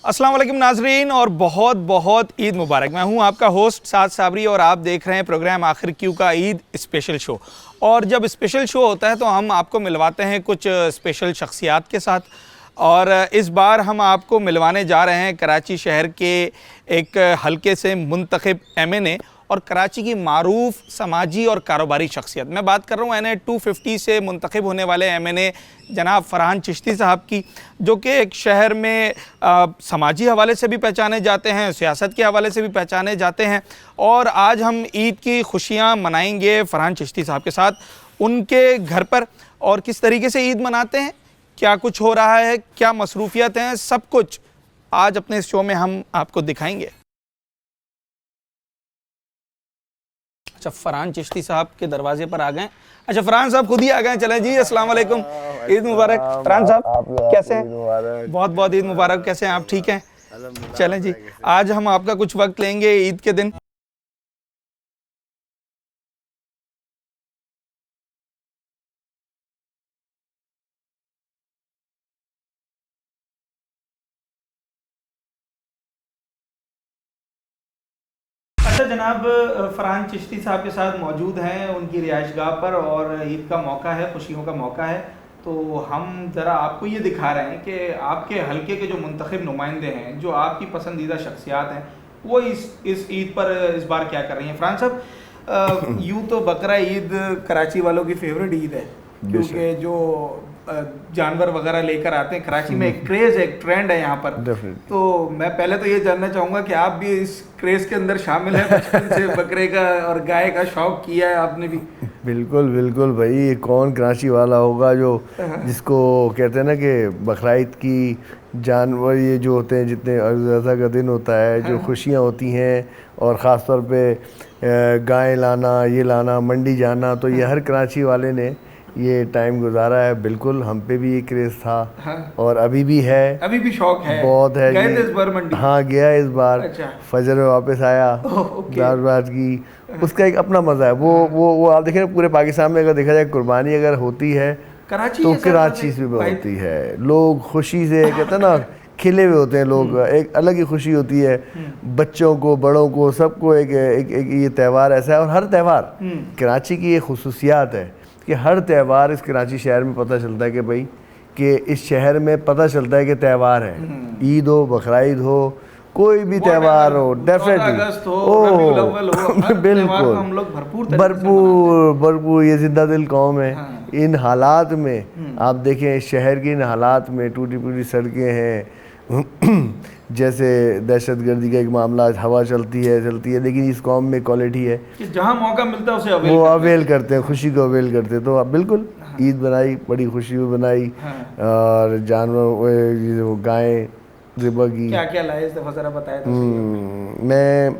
अस्सलाम वालेकुम नाजरीन और बहुत बहुत ईद मुबारक। मैं हूं आपका होस्ट साद साबरी और आप देख रहे हैं प्रोग्राम आखिर क्यों का ईद स्पेशल शो। और जब स्पेशल शो होता है तो हम आपको मिलवाते हैं कुछ स्पेशल शख्सियात के साथ। और इस बार हम आपको मिलवाने जा रहे हैं कराची शहर के एक हलके से मुंतखब MNA और कराची की मारूफ समाजी और कारोबारी शख्सियत। मैं बात कर रहा हूँ NA 250 से मुंतखब होने वाले MNA जनाब फरहान चिश्ती साहब की, जो कि एक शहर में समाजी हवाले से भी पहचाने जाते हैं, सियासत के हवाले से भी पहचाने जाते हैं। और आज हम ईद की खुशियाँ मनाएंगे फरहान चिश्ती साहब के साथ, उनके घर पर। और किस तरीके से ईद मनाते हैं, क्या कुछ हो रहा है, क्या मसरूफियत हैं, सब कुछ आज अपने इस शो में हम आपको दिखाएंगे। अच्छा, फरहान चिश्ती साहब के दरवाजे पर आ गए। अच्छा, फरहान साहब खुद ही आ गए। चलें जी, अस्सलाम वालेकुम, ईद मुबारक। फरहान साहब कैसे हैं? बहुत बहुत ईद मुबारक। कैसे हैं आप? ठीक हैं? चलें जी, आज हम आपका कुछ वक्त लेंगे ईद के दिन। अच्छा जनाब, फरहान चिश्ती साहब के साथ मौजूद हैं उनकी रिहाइशगाह पर और ईद का मौका है, खुशियों का मौका है। तो हम ज़रा आपको ये दिखा रहे हैं कि आपके हलके के जो मुंतखब नुमाइंदे हैं, जो आपकी पसंदीदा शख्सियात हैं, वो इस ईद पर इस बार क्या कर रही हैं। फरहान साहब, यूँ तो बकरा ईद कराची वालों की फेवरेट ईद है, क्योंकि जो जानवर वगैरह लेकर आते हैं कराची में, एक क्रेज़ है, एक ट्रेंड है यहाँ पर। तो मैं पहले तो ये जानना चाहूँगा कि आप भी इस क्रेज़ के अंदर शामिल हैं, बचपन से बकरे का और गाय का शौक़ किया है आपने भी? बिल्कुल बिल्कुल भाई, कौन कराची वाला होगा जो जिसको कहते हैं ना कि बकरीद की जानवर ये जो होते हैं, जितने अज़ा का दिन होता है, जो खुशियाँ होती हैं, और ख़ास तौर पे गाय लाना, ये लाना, मंडी जाना, तो ये हर कराची वाले ने ये टाइम गुजारा है। बिल्कुल, हम पे भी ये क्रेज़ था। और अभी भी है, अभी भी शौक है? बहुत है। गए थे इस बार मंडी? हाँ, गया इस बार। अच्छा। फजर में वापस आया, दाल बात की, उसका एक अपना मज़ा है। वो आप देखें, पूरे पाकिस्तान में अगर देखा जाए कुर्बानी अगर होती है कराची तो कराची से भी होती है। लोग खुशी से, कहते हैं ना, खिले हुए होते हैं लोग, एक अलग ही खुशी होती है। बच्चों को, बड़ों को, सबको एक ये त्यौहार ऐसा है। और हर त्यौहार कराची की एक खुसूसियात है कि हर त्यौहार इस कराची शहर में पता चलता है कि भाई, कि इस शहर में पता चलता है कि त्यौहार है। ईद हो, बकरीद हो, कोई भी त्यौहार हो, डेफिनेटली बिल्कुल भरपूर भरपूर। ये जिंदा दिल कौम है। इन हालात में आप देखें, शहर की इन हालात में टूटी फूटी सड़कें हैं, जैसे दहशतगर्दी का एक मामला, हवा चलती है, लेकिन इस कौम में क्वालिटी है कि जहाँ मौका मिलता है उसे वो अवेल करते हैं, खुशी को अवेल करते हैं। तो आप बिल्कुल ईद बनाई, बड़ी खुशी में बनाई। और जानवर, वो गायें ज़िबा की। क्या क्या लाए इस दफ़ा, ज़रा बताएं तो। मैं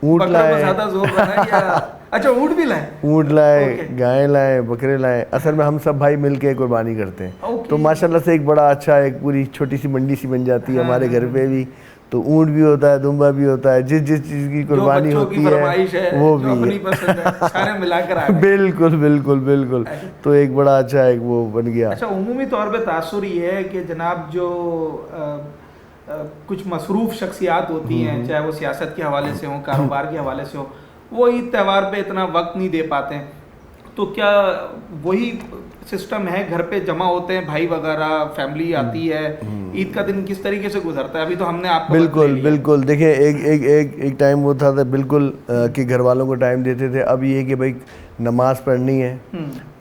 ऊँट लाए। ज़्यादा जोर बना या अच्छा, ऊँट भी लाए? ऊँट लाए, गायें लाए, बकरे लाए। असल में हम सब भाई मिल के कुर्बानी करते हैं। तो माशाल्लाह से एक बड़ा अच्छा, एक पूरी छोटी सी मंडी सी बन जाती है हमारे घर पे भी। तो ऊँट भी होता है, दुम्बा भी होता है, जिस चीज़ की कुर्बानी होती है वो भी सारे मिलाकर बिल्कुल बिल्कुल बिल्कुल। तो एक बड़ा अच्छा एक वो बन गया। अच्छा, उमूमी तौर पे तासुर ये है कि जनाब जो कुछ मसरूफ़ शख्सियात होती हैं, चाहे वो सियासत के हवाले से हों, कारोबार के हवाले से हो, वो ईद त्यौहार पे इतना वक्त नहीं दे पाते हैं। तो क्या वही सिस्टम है, घर पे जमा होते हैं भाई वगैरह, फैमिली आती है, ईद का दिन किस तरीके से गुजरता है? अभी तो हमने आपको बिल्कुल बिल्कुल देखिए, एक टाइम वो था बिल्कुल कि घर वालों को टाइम देते थे। अब ये कि भाई नमाज पढ़नी है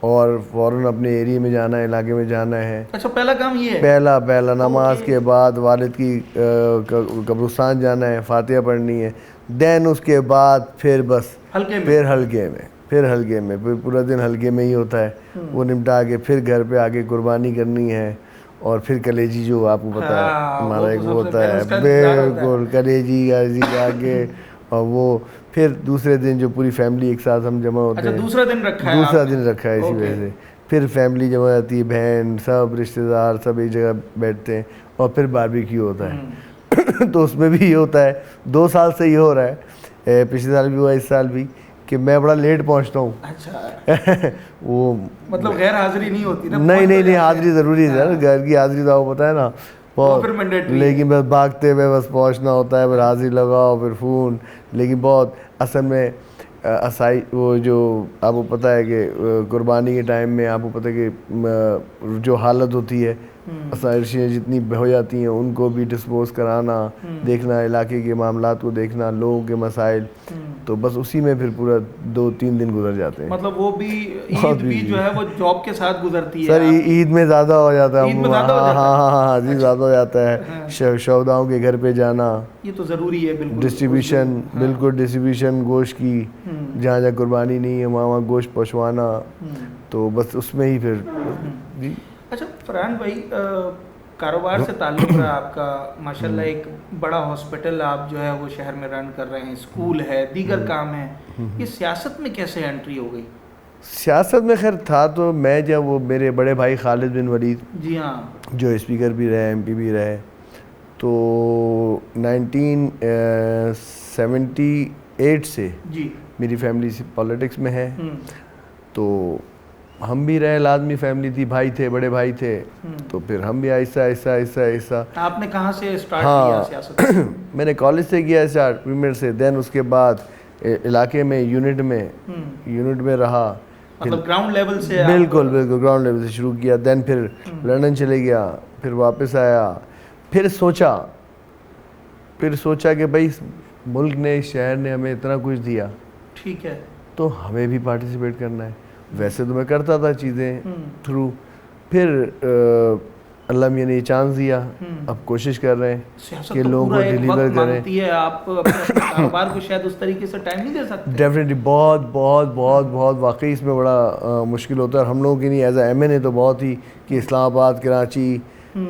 और फ़ौरन अपने एरिया में जाना है, इलाके में जाना है। अच्छा, पहला काम ये है? पहला नमाज के बाद वालिद की कब्रिस्तान जाना है, फातिहा पढ़नी है। देन उसके बाद फिर बस फिर हल्के में फिर पूरा दिन हल्के में ही होता है। वो निपटा के फिर घर पे आके कुर्बानी करनी है। और फिर कलेजी, जो आपको पता है हमारा एक वो होता है, बिल्कुल कलेजी आगे। और वो फिर दूसरे दिन जो पूरी फैमिली एक साथ हम जमा होते हैं। दूसरा दिन रखा है इसी वजह से। फिर फैमिली जमा होती है, बहन, सब रिश्तेदार सब एक जगह बैठते हैं और फिर बारबेक्यू होता है। तो उसमें भी ये होता है, 2 साल से ये हो रहा है, पिछले साल भी हुआ, इस साल भी, कि मैं बड़ा लेट पहुंचता हूँ। अच्छा। वो मतलब गैर हाजिरी नहीं होती ना? नहीं, हाजिरी ज़रूरी है। घर की हाजिरी तो आपको पता है ना, बहुत फिर मैंडेटरी, लेकिन बस भागते हुए बस पहुंचना होता है, फिर हाजिर लगाओ, फिर फ़ोन। लेकिन बहुत असल में असाई वो जो आपको पता है कि कुर्बानी के टाइम में आपको पता है कि जो हालत होती है, असाइशियाँ जितनी हो जाती हैं उनको भी डिस्पोज कराना, देखना, इलाके के मामलात को देखना, लोगों के मसाइल, तो बस उसी में फिर पूरा 2-3 दिन गुजर जाते हैं। मतलब वो भी ईद भी जो है वो जॉब के साथ गुजरती है सर ईद में ज़्यादा हो जाता है। ईद में ज़्यादा हो जाता है। हाँ जी, ज़्यादा हो जाता है। शहदाओं के घर पे जाना, ये तो ज़रूरी है बिल्कुल। डिस्ट्रीब्यूशन, बिल्कुल डिस्ट्रीब्यूशन गोश्त की, जहाँ जहाँ कुर्बानी नहीं है वहाँ वहाँ गोश्त पहुँचवाना, तो बस उसमें ही फिर जी। अच्छा फरहान भाई, कारोबार से ताल्लुक़ रहा आपका, माशाल्लाह एक बड़ा हॉस्पिटल आप जो है वो शहर में रन कर रहे हैं, स्कूल है, दीगर काम है, ये सियासत में कैसे एंट्री हो गई? सियासत में खैर था तो मैं जब वो मेरे बड़े भाई खालिद बिन वलीद, जी हाँ, जो स्पीकर भी रहे, MP भी रहे, तो 1978 से जी मेरी फैमिली पॉलिटिक्स में है, तो हम भी रहे, लाजमी फैमिली थी, भाई थे, बड़े भाई थे, तो फिर हम भी ऐसा ऐसा ऐसा ऐसा। आपने कहाँ से स्टार्ट किया सियासत? मैंने कॉलेज से किया स्टार्ट, प्रीमियर से, देन उसके बाद इलाके में यूनिट में रहा, मतलब ग्राउंड लेवल से? बिल्कुल बिल्कुल ग्राउंड लेवल से शुरू किया, देन फिर लंदन चले गया, फिर वापस आया, फिर सोचा कि भाई मुल्क ने, शहर ने हमें इतना कुछ दिया, ठीक है, तो हमें भी पार्टिसिपेट करना है। वैसे तो मैं करता था चीज़ें थ्रू, फिर अल्लाह मियाँ ने चांस दिया, अब कोशिश कर रहे हैं कि तो लोगों को डिलीवर करें। है आप अपने कारोबार को शायद उस तरीके से टाइम नहीं दे सकते? डेफिनेटली बहुत बहुत बहुत बहुत वाकई इसमें बड़ा मुश्किल होता है हम लोगों की। नहीं, एज ए MN तो बहुत ही कि इस्लामाबाद, कराची के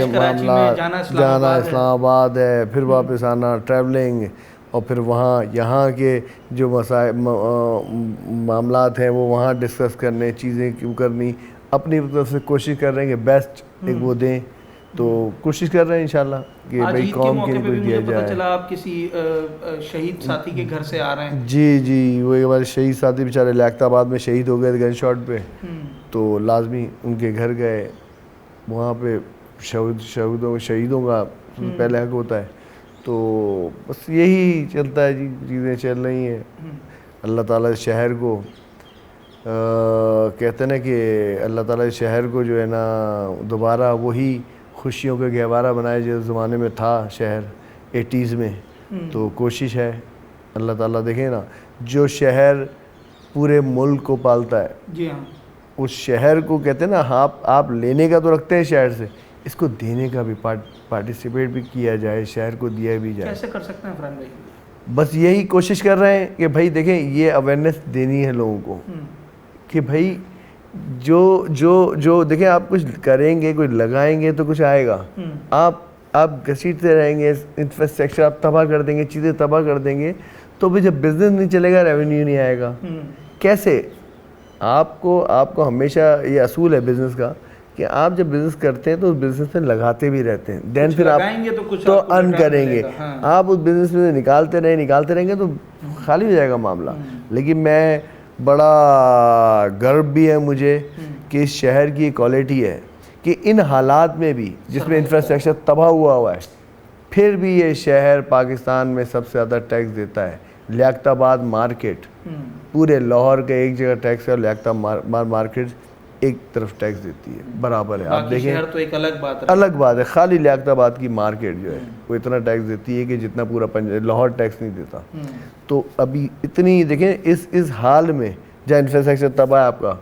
मामला, जाना इस्लामाबाद है, फिर वापस आना, ट्रैवलिंग, और फिर वहाँ यहाँ के जो मामलात हैं वो वहाँ डिस्कस करने, चीज़ें क्यों करनी, अपनी तरफ से कोशिश कर रहे हैं कि बेस्ट एक वो दें, तो कोशिश कर रहे हैं इंशाल्लाह कि भाई कौम के लिए कुछ दिया जाए। पता चला आप किसी शहीद साथी के घर से आ रहे हैं? जी, वो एक बार शहीद साथी बेचारे लियाकताबाद में शहीद हो गए गन शॉट पे, तो लाजमी उनके घर गए, वहाँ पे शहीदों का पहले हक होता है, तो बस यही चलता है जी, चीज़ें चल रही हैं। अल्लाह ताला शहर को कहते हैं ना कि अल्लाह ताला शहर को जो है ना दोबारा वही खुशियों का गहवारा बनाए जिस ज़माने में था शहर 80s में, तो कोशिश है अल्लाह ताला। देखें ना, जो शहर पूरे मुल्क को पालता है, जी हाँ, उस शहर को कहते हैं ना, आप लेने का तो रखते हैं शहर से, इसको देने का भी पार्टिसिपेट भी किया जाए, शहर को दिया भी जाए। कैसे कर सकते हैं फरहान भाई? बस यही कोशिश कर रहे हैं कि भाई देखें, ये अवेयरनेस देनी है लोगों को कि भाई जो देखें, आप कुछ करेंगे, कुछ लगाएंगे तो कुछ आएगा। आप घसीटते रहेंगे, इंफ्रास्ट्रक्चर आप तबाह कर देंगे, चीज़ें तबाह कर देंगे, तो भी जब बिजनेस नहीं चलेगा, रेवेन्यू नहीं आएगा। कैसे? आपको हमेशा ये असूल है बिजनेस का कि आप जब बिजनेस करते हैं तो उस बिजनेस में लगाते भी रहते हैं, देन फिर आप तो अर्न करेंगे। आप उस बिजनेस में निकालते रहेंगे तो खाली हो जाएगा मामला। लेकिन मैं बड़ा गर्व भी है मुझे कि इस शहर की क्वालिटी है कि इन हालात में भी, जिसमें इंफ्रास्ट्रक्चर तबाह हुआ है, फिर भी ये शहर पाकिस्तान में सबसे ज़्यादा टैक्स देता है। लियाकताबाद मार्केट, पूरे लाहौर का एक जगह टैक्स है, लियाकताबाद मार्केट एक तरफ टैक्स देती है, बराबर है। आप देखें, शहर तो एक अलग बात है, खाली लियाकताबाद की मार्केट जो है वो इतना टैक्स देती है कि जितना पूरा लाहौर टैक्स नहीं देता। तो अभी इतनी देखें, इस हाल में जहाँ इंफ्रास्ट्रक्चर तबाह है आपका,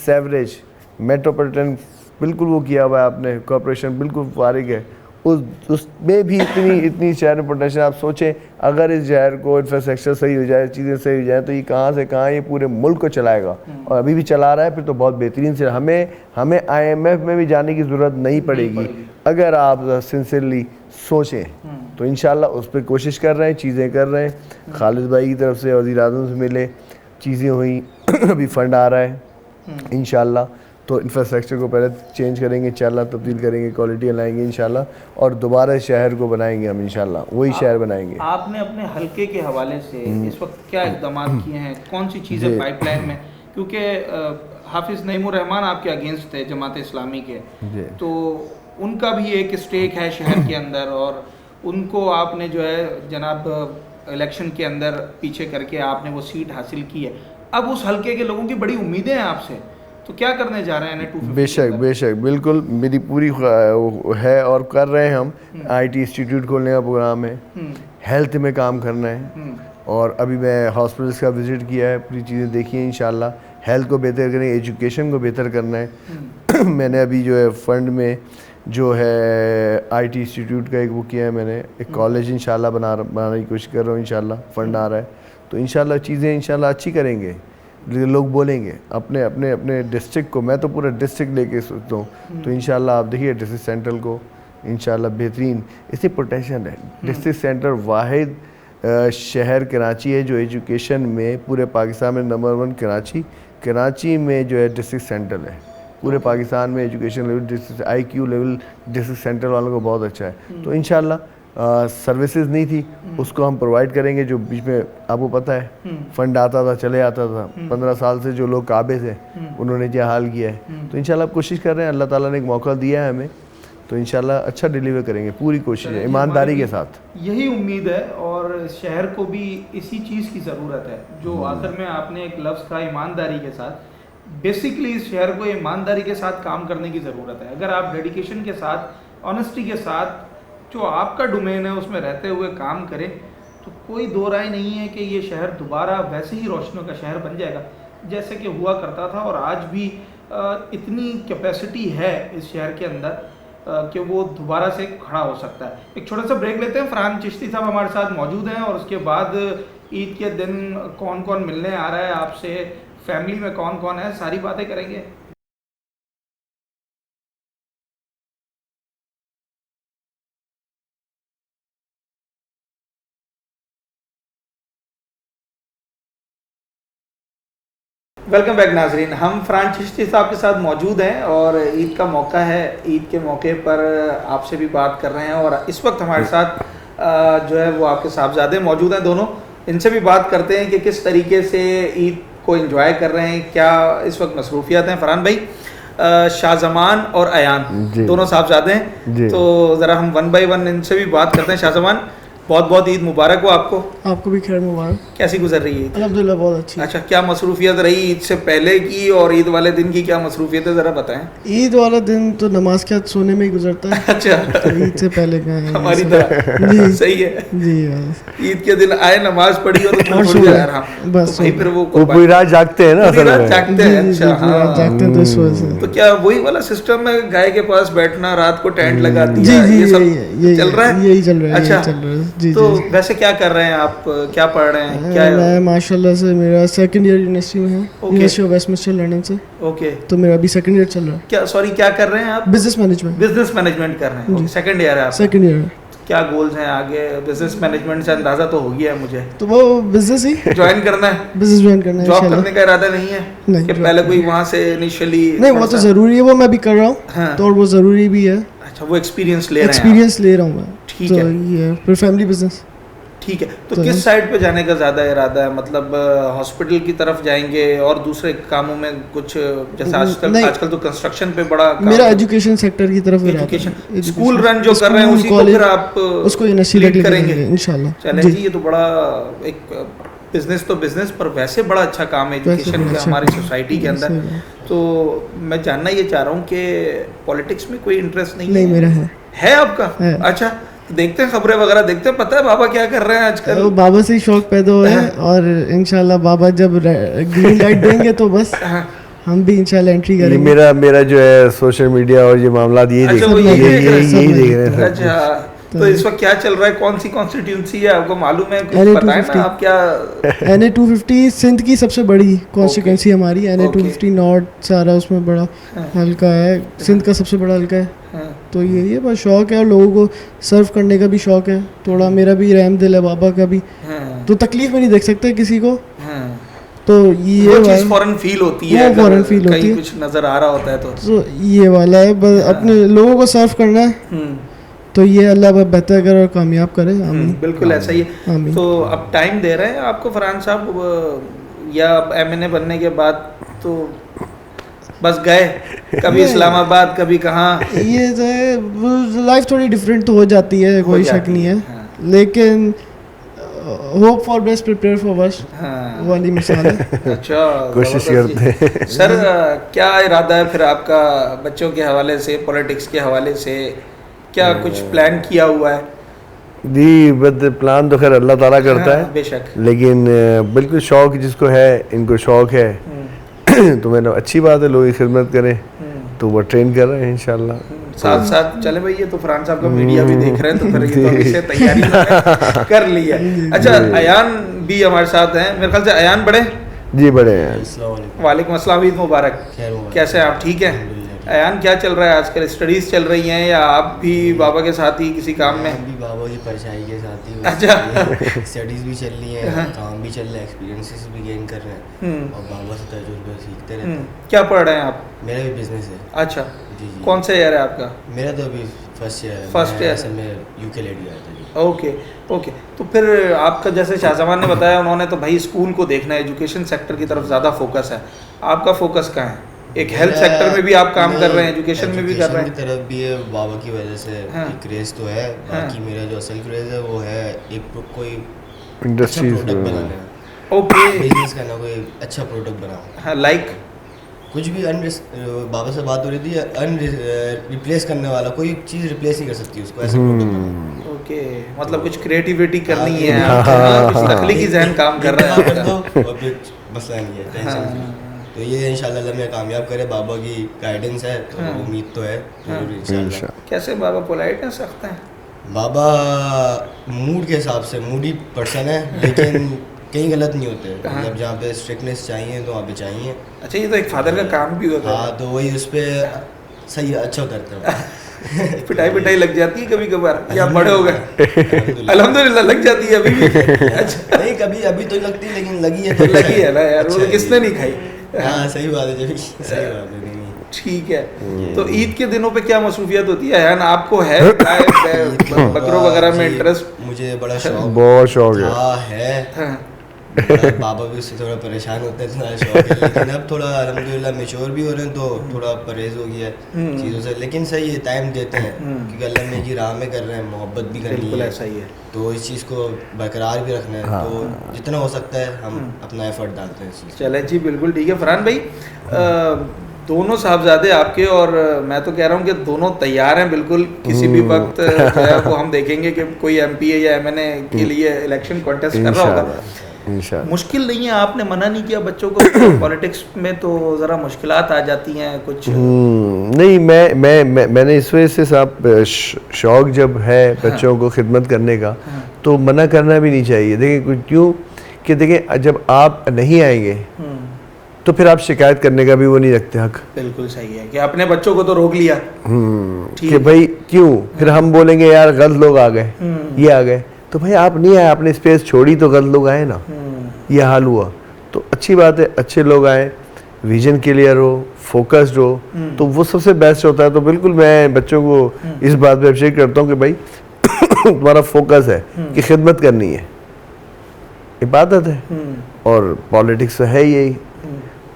सेवरेज, मेट्रोपॉलिटन बिल्कुल वो किया हुआ है आपने, कॉर्पोरेशन बिल्कुल फारिग है, उसमें भी इतनी शहर में पोटेंशियल। आप सोचें, अगर इस शहर को इंफ्रास्ट्रक्चर सही हो जाए, चीज़ें सही हो जाए, तो ये कहाँ से कहाँ ये पूरे मुल्क को चलाएगा, और अभी भी चला रहा है, फिर तो बहुत बेहतरीन से। हमें IMF में भी जाने की ज़रूरत नहीं पड़ेगी अगर आप सिंसियरली सोचें, तो इंशाल्लाह उस पर कोशिश कर रहे हैं, चीज़ें कर रहे हैं। खालिद भाई की तरफ से, वज़ीर-ए-आज़म से मिले, चीज़ें हुई, अभी फंड आ रहा है इंशाल्लाह, तो इंफ्रास्ट्रक्चर को पहले चेंज करेंगे इंशाल्लाह, तब्दील करेंगे, क्वालिटी लाएंगे इंशाल्लाह, और दोबारा शहर को बनाएंगे हम इंशाल्लाह, वही शहर बनाएंगे। आपने अपने हल्के के हवाले से इस वक्त क्या इक़दाम किए हैं, कौन सी चीज़ें पाइपलाइन में? क्योंकि हाफिज़ नईमुर रहमान आपके अगेंस्ट थे, जमात इस्लामी के, तो उनका भी एक स्टेक है शहर के अंदर, और उनको आपने जो है जनाब इलेक्शन के अंदर पीछे करके आपने वो सीट हासिल की है। अब उस हलके के लोगों की बड़ी उम्मीदें हैं आपसे, तो क्या करने जा रहे हैं NA250? बेशक बेशक, बिल्कुल मेरी पूरी है और कर रहे हैं हम। IT इंस्टीट्यूट खोलने का प्रोग्राम है, हेल्थ में काम करना है, और अभी मैं हॉस्पिटल्स का विज़िट किया है, पूरी चीज़ें देखी हैं। इंशाल्लाह हेल्थ को बेहतर करेंगे, एजुकेशन को बेहतर करना है। मैंने अभी जो है फंड में जो है IT इंस्टीट्यूट का एक वो किया है, मैंने एक कॉलेज इंशाल्लाह बनाने की कोशिश कर रहा हूँ। इंशाल्लाह फंड आ रहा है तो इंशाल्लाह चीज़ें इंशाल्लाह अच्छी करेंगे। लोग बोलेंगे अपने अपने अपने डिस्ट्रिक्ट को, मैं तो पूरा डिस्ट्रिक्ट लेके सोचता हूँ, तो इंशाल्लाह आप देखिए डिस्ट्रिक्ट सेंट्रल को इंशाल्लाह बेहतरीन इससे पोटेंशियल है। डिस्ट्रिक्ट सेंटर वाहिद शहर कराची है जो एजुकेशन में पूरे पाकिस्तान में नंबर 1 कराची में जो है डिस्ट्रिक्ट सेंटर है। पूरे पाकिस्तान में education level, district IQ level district centre वालों को बहुत अच्छा है। तो इंशाल्लाह सर्विसेज नहीं थी उसको हम प्रोवाइड करेंगे। जो बीच में आपको पता है फंड आता था चले आता था, 15 साल से जो लोग काबे थे उन्होंने क्या हाल किया है। तो इंशाल्लाह कोशिश कर रहे हैं, अल्लाह ताला ने एक मौका दिया है हमें, तो इंशाल्लाह अच्छा डिलीवर करेंगे, पूरी कोशिश है ईमानदारी के साथ। यही उम्मीद है, और शहर को भी इसी चीज़ की ज़रूरत है जो आखिर में आपने एक लफ्ज़ कहा ईमानदारी के साथ। बेसिकली इस शहर को ईमानदारी के साथ काम करने की ज़रूरत है। अगर आप डेडिकेशन के साथ, ऑनेस्टी के साथ जो आपका डोमेन है उसमें रहते हुए काम करें, तो कोई दो राय नहीं है कि ये शहर दोबारा वैसे ही रोशनियों का शहर बन जाएगा जैसे कि हुआ करता था। और आज भी इतनी कैपेसिटी है इस शहर के अंदर कि वो दोबारा से खड़ा हो सकता है। एक छोटा सा ब्रेक लेते हैं। फरहान चिश्ती साहब हमारे साथ मौजूद हैं, और उसके बाद ईद के दिन कौन कौन मिलने आ रहा है आपसे, फैमिली में कौन कौन है, सारी बातें करेंगे। वेलकम बैक नाजरीन, हम फरहान चिश्ती साहब के साथ मौजूद हैं और ईद का मौका है। ईद के मौके पर आपसे भी बात कर रहे हैं, और इस वक्त हमारे साथ जो है वो आपके साहबजादे मौजूद हैं दोनों। इनसे भी बात करते हैं कि किस तरीके से ईद को एंजॉय कर रहे हैं, क्या इस वक्त मसरूफियात हैं। फरहान भाई, शाहजमान और अयान दोनों साहबजादे हैं, तो ज़रा हम 1 बाय 1 इनसे भी बात करते हैं। शाहजमान, बहुत बहुत ईद मुबारक हो आपको। आपको भी खैर मुबारक। कैसी गुजर रही है ईद? अल्हम्दुलिल्लाह बहुत अच्छी। अच्छा, क्या मसरूफियत रही ईद से पहले की और ईद वाले दिन की, क्या मसरूफियत है ज़रा बताएं। ईद वाला दिन तो नमाज के बाद सोने में ही गुजरता है। अच्छा, तो ईद से पहले का है हमारी तरह। जी सही है जी। ईद के दिन आए, नमाज पढ़ी और थोड़ी देर आराम, बस तो भाई फिर वो पूरी रात जागते हैं ना, पूरी असल रात में जागते हैं। अच्छा, हाँ, जागते हैं तो इस वजह से। तो क्या वही वाला सिस्टम है, गाय के पास बैठना, रात को टेंट लगा जी दिया, जी, ये सब यही चल रहा है? यही चल रहा है। अच्छा, यही चल रहा है जी। तो जी, वैसे क्या कर रहे हैं आप, क्या पढ़ रहे हैं, क्या? मैं माशाल्लाह से मेरा सेकंड ईयर यूनिवर्सिटी में है, यूनिवर्सिटी ऑफ वेस्टमिंस्टर लंदन से। ओके, तो मेरा अभी सेकंड ईयर चल रहा है। क्या, सॉरी, क्या कर रहे हैं आप? Business management. बिजनेस मैनेजमेंट कर रहे हैं, सेकंड ईयर है आप? Second year. क्या गोल्स हैं आगे? बिजनेस मैनेजमेंट से अंदाजा तो हो गया है मुझे, तो वो बिजनेस ही ज्वाइन करना है, बिजनेस ज्वाइन करना है जॉब इंशाल्लाह। करने का इरादा नहीं है नहीं, कि job पहले कोई वहाँ से इनिशियली? नहीं, वो तो ज़रूरी है, वो मैं भी कर रहा हूँ। हाँ। तो और वो ज़रूरी भी है। अच्छा, वो एक्सपीरियंस ले रहे हैं एक्सपीरियंस ले रहा हूँ मैं। ठीक तो है। ये फिर फैमिली बिजनेस। ठीक है, तो किस साइड पे जाने का ज़्यादा इरादा है? मतलब हॉस्पिटल की तरफ जाएंगे और दूसरे कामों में कुछ, जैसे आजकल तो कंस्ट्रक्शन पे बड़ा काम, मेरा एजुकेशन सेक्टर की तरफ एजुकेशन स्कूल रन जो कर रहे हैं उसी को फिर आप उसको लीड करेंगे इंशाल्लाह। चलें जी, ये तो बड़ा एक बिजनेस तो बिजनेस, पर वैसे बड़ा अच्छा काम है एजुकेशन का हमारी सोसाइटी के अंदर। तो मैं जानना ये चाह रहा हूँ कि पॉलिटिक्स में कोई इंटरेस्ट नहीं मेरा है आपका? अच्छा, देखते हैं खबरें वगैरह देखते हैं, पता है बाबा क्या कर रहे हैं आजकल? तो बाबा से ही शौक पैदा हुआ है, और इंशाल्लाह बाबा जब ग्रीन लाइट देंगे तो बस हम भी इंशाल्लाह एंट्री करेंगे। मेरा जो है सोशल मीडिया और ये मामला यही देख रहे हैं। अच्छा, तो इस वक्त क्या चल रहा है, कौन सी कॉन्स्टिट्यूंसी है आपको मालूम है? कुछ बताएं ना आप। क्या NA250 सिंध की सबसे बड़ी कॉन्स्टिट्यूंसी हमारी। NA250 नॉर्थ सारा उसमें बड़ा हल्का है, सिंध का सबसे बड़ा हल्का है। तो यही है, बस शौक है, और लोगों को सर्व करने का भी शौक है थोड़ा। मेरा भी रहम दिल है बाबा का भी, तो तकलीफ में नहीं देख सकते किसी को। तो ये चीज फौरन फील होती है, फौरन फील होती है, कुछ नजर आ रहा होता है तो ये वाला है, बस अपने लोगों को सर्व करना है। तो ये अल्लाह बेहतर करे और कामयाब करे। आमीन। बिल्कुल ऐसा ही है। तो अब टाइम दे रहे हैं आपको फरहान साहब, या MNA बनने के बाद तो बस गए, कभी इस्लामाबाद कभी कहाँ? ये जो है लाइफ थोड़ी डिफरेंट तो हो जाती है, कोई शक नहीं है, लेकिन hope for best prepare for worst वाली मिसाल है। अच्छा, कोशिश करते हैं। सर क्या इरादा है फिर आपका बच्चों के हवाले से, पॉलिटिक्स के हवाले से, क्या कुछ प्लान किया हुआ है? जी बस प्लान तो खैर अल्लाह ताला करता है, बेशक, लेकिन बिल्कुल शौक जिसको है, इनको शौक है तो मैंने अच्छी बात है, लोग की खिदमत करें, तो वो ट्रेन कर रहे हैं इंशाल्लाह। साथ साथ चले भाई, ये तो फरहान साहब का मीडिया भी देख रहे हैं, तो फिर ये तो अभी से तैयारी कर ली है। अच्छा, अयान भी हमारे साथ हैं, मेरे ख्याल से अयान बड़े जी बड़े हैं। वालेकुम अस्सलाम, ईद मुबारक। कैसे हैं आप, ठीक हैं? अयान क्या चल रहा है आजकल, स्टडीज चल रही हैं या आप भी बाबा के साथ ही किसी काम में? भी बाबा की परछाई के साथ ही। अच्छा, स्टडीज भी चल रही हैं, काम भी चल रहा है, एक्सपीरियंसेस भी गेन कर रहे हैं और बाबा से तजुर्बा सीखते रहते हैं। क्या पढ़ रहे हैं आप? मेरा भी बिजनेस है। अच्छा, जी जी। कौन सा ईयर है आपका? मेरा तो अभी फर्स्ट ईयर है। फर्स्ट ईयर असल में यूके लेडी आया था जी। ओके ओके, तो फिर आपका जैसे शाहजमान ने बताया, उन्होंने तो भाई स्कूल को देखना है, एजुकेशन सेक्टर की तरफ ज़्यादा फोकस है, आपका फोकस कहाँ है? एक हेल्थ सेक्टर में भी आप काम कर रहे हैं, एजुकेशन में भी कर रहे हैं। की तरफ भी है, बाबा की वजह से क्रेज तो है, बाकी मेरा जो असल क्रेज है वो है एक कोई इंडस्ट्रीज प्रोडक्ट बनाना, ओके, बिजनेस करना, कोई अच्छा प्रोडक्ट बनाना। हाँ, लाइक कुछ भी बाबा से बात हो रही थी, रिप्लेस करने वाला कोई चीज़ रिप्लेस नहीं कर सकती उसको, ऐसा प्रोडक्ट बनाना। ओके, मतलब कुछ क्रिएटिविटी करनी है, कुछ तख्लीकी जहन काम कर रहा है, और फिर मसला नहीं है, टेंशन फ्री। तो ये इंशाल्लाह अल्लाह में कामयाब करे, बाबा की गाइडेंस है तो उम्मीद तो है जरूर इंशाल्लाह। कैसे बाबा पोलाइट है, सख्त हैं? बाबा मूड के हिसाब से मूडी पर्सन है, लेकिन कहीं गलत नहीं होते, मतलब जहाँ पे स्ट्रिक्टनेस चाहिए तो वहाँ पे चाहिए। अच्छा, ये तो एक फादर का काम भी होता है। हाँ, तो वही उस पर सही अच्छा उतरता है। पिटाई लग जाती है कभी कभार, या बड़े हो गए? अल्हम्दुलिल्लाह लग जाती है अभी भी। अच्छा, नहीं कभी अभी तो लगती, लेकिन लगी है तो लगी है ना यार, वो तो किसने नहीं खाई। हाँ सही बात है, जब सही बात है। ठीक है, तो ईद के दिनों पे क्या मसरूफियत होती है? यान आपको है बकरों वगैरह में इंटरेस्ट? मुझे बड़ा शौक, बहुत शौक है। बाबा भी उससे थोड़ा परेशान होते हैं, थोड़ा शौक है, लेकिन अब थोड़ा अल्हम्दुलिल्लाह मैच्योर भी हो रहे हैं तो थोड़ा परहेज हो गया है चीज़ों से, लेकिन सही है, टाइम देते हैं क्योंकि अल्लाह ने की राह में कर रहे हैं, मोहब्बत भी करनी है, ऐसा ही है, तो इस चीज़ को बरकरार भी रखना है। तो जितना हो सकता है हम अपना एफर्ट डालते हैं इस चीज़। चले जी, बिल्कुल ठीक है। फरहान भाई, दोनों साहबजादे आपके, और मैं तो कह रहा हूँ कि दोनों तैयार हैं बिल्कुल, किसी भी वक्त जो है वो हम देखेंगे कि कोई MP या MNA के लिए इलेक्शन कॉन्टेस्ट कर रहा होगा। मुश्किल नहीं है? आपने मना नहीं किया बच्चों को? पॉलिटिक्स में तो ज़रा मुश्किलात आ जाती हैं कुछ। नहीं, मैंने इस वजह से साहब शौक जब है बच्चों को खिदमत करने का, तो मना करना भी नहीं चाहिए। देखिए क्यों कि देखिए जब आप नहीं आएंगे तो फिर आप शिकायत करने का भी वो नहीं रखते हक। बिल्कुल सही है कि अपने बच्चों को तो रोक लिया कि भाई क्यों, फिर हम बोलेंगे यार गलत लोग आ गए, ये आ गए, तो भाई आप नहीं आए, आपने स्पेस छोड़ी तो गलत लोग आए ना, ये हाल हुआ। तो अच्छी बात है, अच्छे लोग आए, विजन क्लियर हो, फोकस्ड हो, तो वो सबसे बेस्ट होता है। तो बिल्कुल मैं बच्चों को इस बात पे अप्रिशिएट करता हूँ कि भाई तुम्हारा फोकस है कि खिदमत करनी है, इबादत है, और पॉलिटिक्स है यही,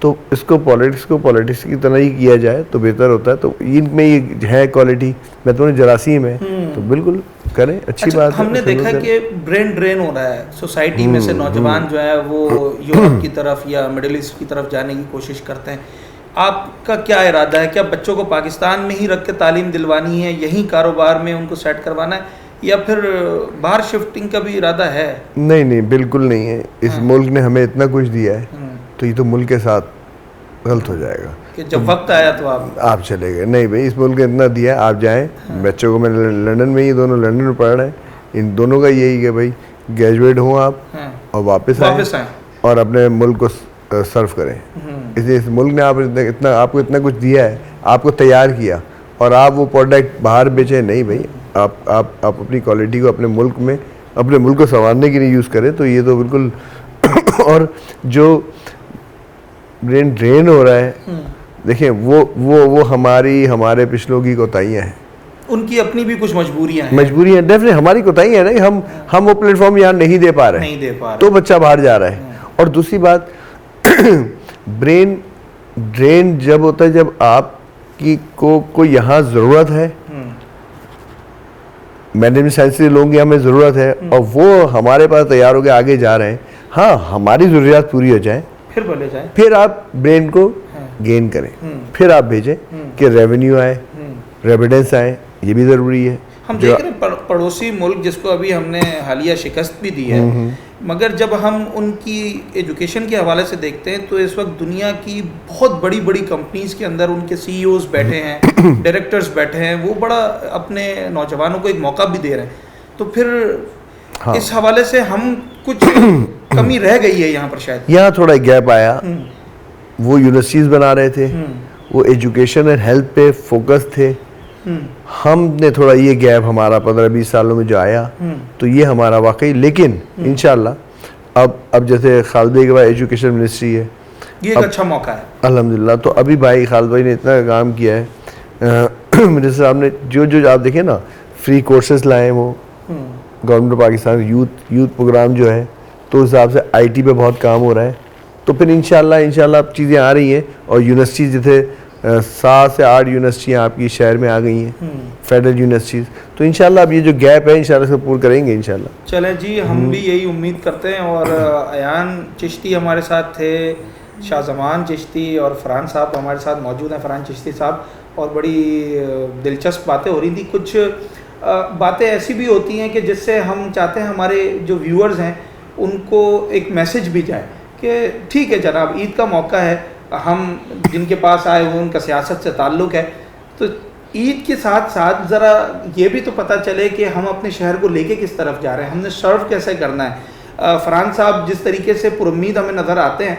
तो इसको पॉलिटिक्स की तरह ही किया जाए तो बेहतर होता है। तो इनमें ये है क्वालिटी, मैं तो जरासीम है, तो बिल्कुल करें, अच्छी बात है। हमने देखा कि ब्रेन ड्रेन हो रहा है सोसाइटी में से, नौजवान जो है वो यूरोप की तरफ या मिडिल ईस्ट की तरफ जाने की कोशिश करते हैं। आपका क्या इरादा है? क्या बच्चों को पाकिस्तान में ही रख के तालीम दिलवानी है, यहीं कारोबार में उनको सेट करवाना है, या फिर बाहर शिफ्टिंग का भी इरादा है? नहीं, बिल्कुल नहीं है। इस मुल्क ने हमें इतना कुछ दिया है, तो ये तो मुल्क के साथ गलत हो जाएगा कि जब वक्त आया तो आप चले गए। नहीं भाई, इस मुल्क ने इतना दिया है, आप जाएं। बच्चों को मैंने लंदन में, ही दोनों लंदन में पढ़ रहे हैं, इन दोनों का यही है भाई, ग्रेजुएट हो आप और वापस आए और अपने मुल्क को सर्व करें। इसलिए इस मुल्क ने आपको इतना कुछ दिया है, आपको तैयार किया, और आप वो प्रोडक्ट बाहर बेचें? नहीं भाई, आप अपनी क्वालिटी को अपने मुल्क में, अपने मुल्क को संवारने के लिए यूज़ करें। तो ये तो बिल्कुल और जो ब्रेन ड्रेन हो रहा है, देखिए वो हमारे पिछलों की कोताहियाँ हैं, उनकी अपनी भी कुछ मजबूरियाँ हैं डेफिनेटली हमारी कोताही है ना, हम वो प्लेटफॉर्म यहाँ नहीं दे पा रहे, तो बच्चा बाहर जा रहा है। और दूसरी बात, ब्रेन ड्रेन जब होता है जब आपकी को यहाँ ज़रूरत है, मैनेजमेंट साइंस के लोगों की हमें ज़रूरत है और वो हमारे पास तैयार होकर आगे जा रहे हैं, हाँ हमारी ज़रूरियात पूरी हो जाए फिर बोले जाए, फिर आप ब्रेन को गेन करें, फिर आप भेजें कि रेवेन्यू आए, रेमिडेंस आए, ये भी ज़रूरी है। हम देख रहे हैं पड़ोसी मुल्क जिसको अभी हमने हालिया शिकस्त भी दी है, मगर जब हम उनकी एजुकेशन के हवाले से देखते हैं तो इस वक्त दुनिया की बहुत बड़ी बड़ी कंपनीज के अंदर उनके सीईओज बैठे हैं, डायरेक्टर्स बैठे हैं, वो बड़ा अपने नौजवानों को एक मौका भी दे रहे हैं। तो फिर हाँ। इस हवाले से हम कुछ कमी रह गई है यहाँ पर, शायद यहाँ थोड़ा गैप आया। वो यूनिवर्सिटीज़ बना रहे थे, वो एजुकेशन एंड हेल्थ पे फोकस थे, हमने थोड़ा ये गैप हमारा 15-20 सालों में जो आया तो ये हमारा वाकई, लेकिन इंशाल्लाह अब जैसे खालिद भाई के बाद एजुकेशन मिनिस्ट्री है, ये एक अच्छा मौका है अल्हम्दुलिल्लाह। तो अभी भाई खालिद भाई ने इतना काम किया है, मिनिस्टर साहब ने जो आप देखें ना फ्री कोर्सेज लाए हैं, वो government of Pakistan youth programme जो है, तो उस हिसाब से IT पे बहुत काम हो रहा है। तो फिर इंशाल्लाह अब चीज़ें आ रही हैं और यूनिवर्सिटीज़ जैसे 7 से 8 यूनिवर्सिटियाँ आपकी शहर में आ गई हैं, फेडरल यूनिवर्सिटीज़। तो इंशाल्लाह अब ये जो गैप है इंशाल्लाह इसको पूरा करेंगे इंशाल्लाह। चले जी, हम भी यही उम्मीद करते हैं। और अयान चिश्ती हमारे साथ थे, शाहजमान चिश्ती और फरहान साहब हमारे साथ मौजूद हैं, फरहान चिश्ती साहब, और बड़ी दिलचस्प बातें हो रही थी। कुछ बातें ऐसी भी होती हैं कि जिससे हम चाहते हैं हमारे जो व्यूअर्स हैं उनको एक मैसेज भी जाए कि ठीक है जनाब, ईद का मौका है, हम जिनके पास आए हुए उनका सियासत से ताल्लुक़ है, तो ईद के साथ साथ ज़रा ये भी तो पता चले कि हम अपने शहर को लेके किस तरफ जा रहे हैं, हमने सर्व कैसे करना है। फरहान साहब जिस तरीके से पुरुम्मीद हमें नज़र आते हैं,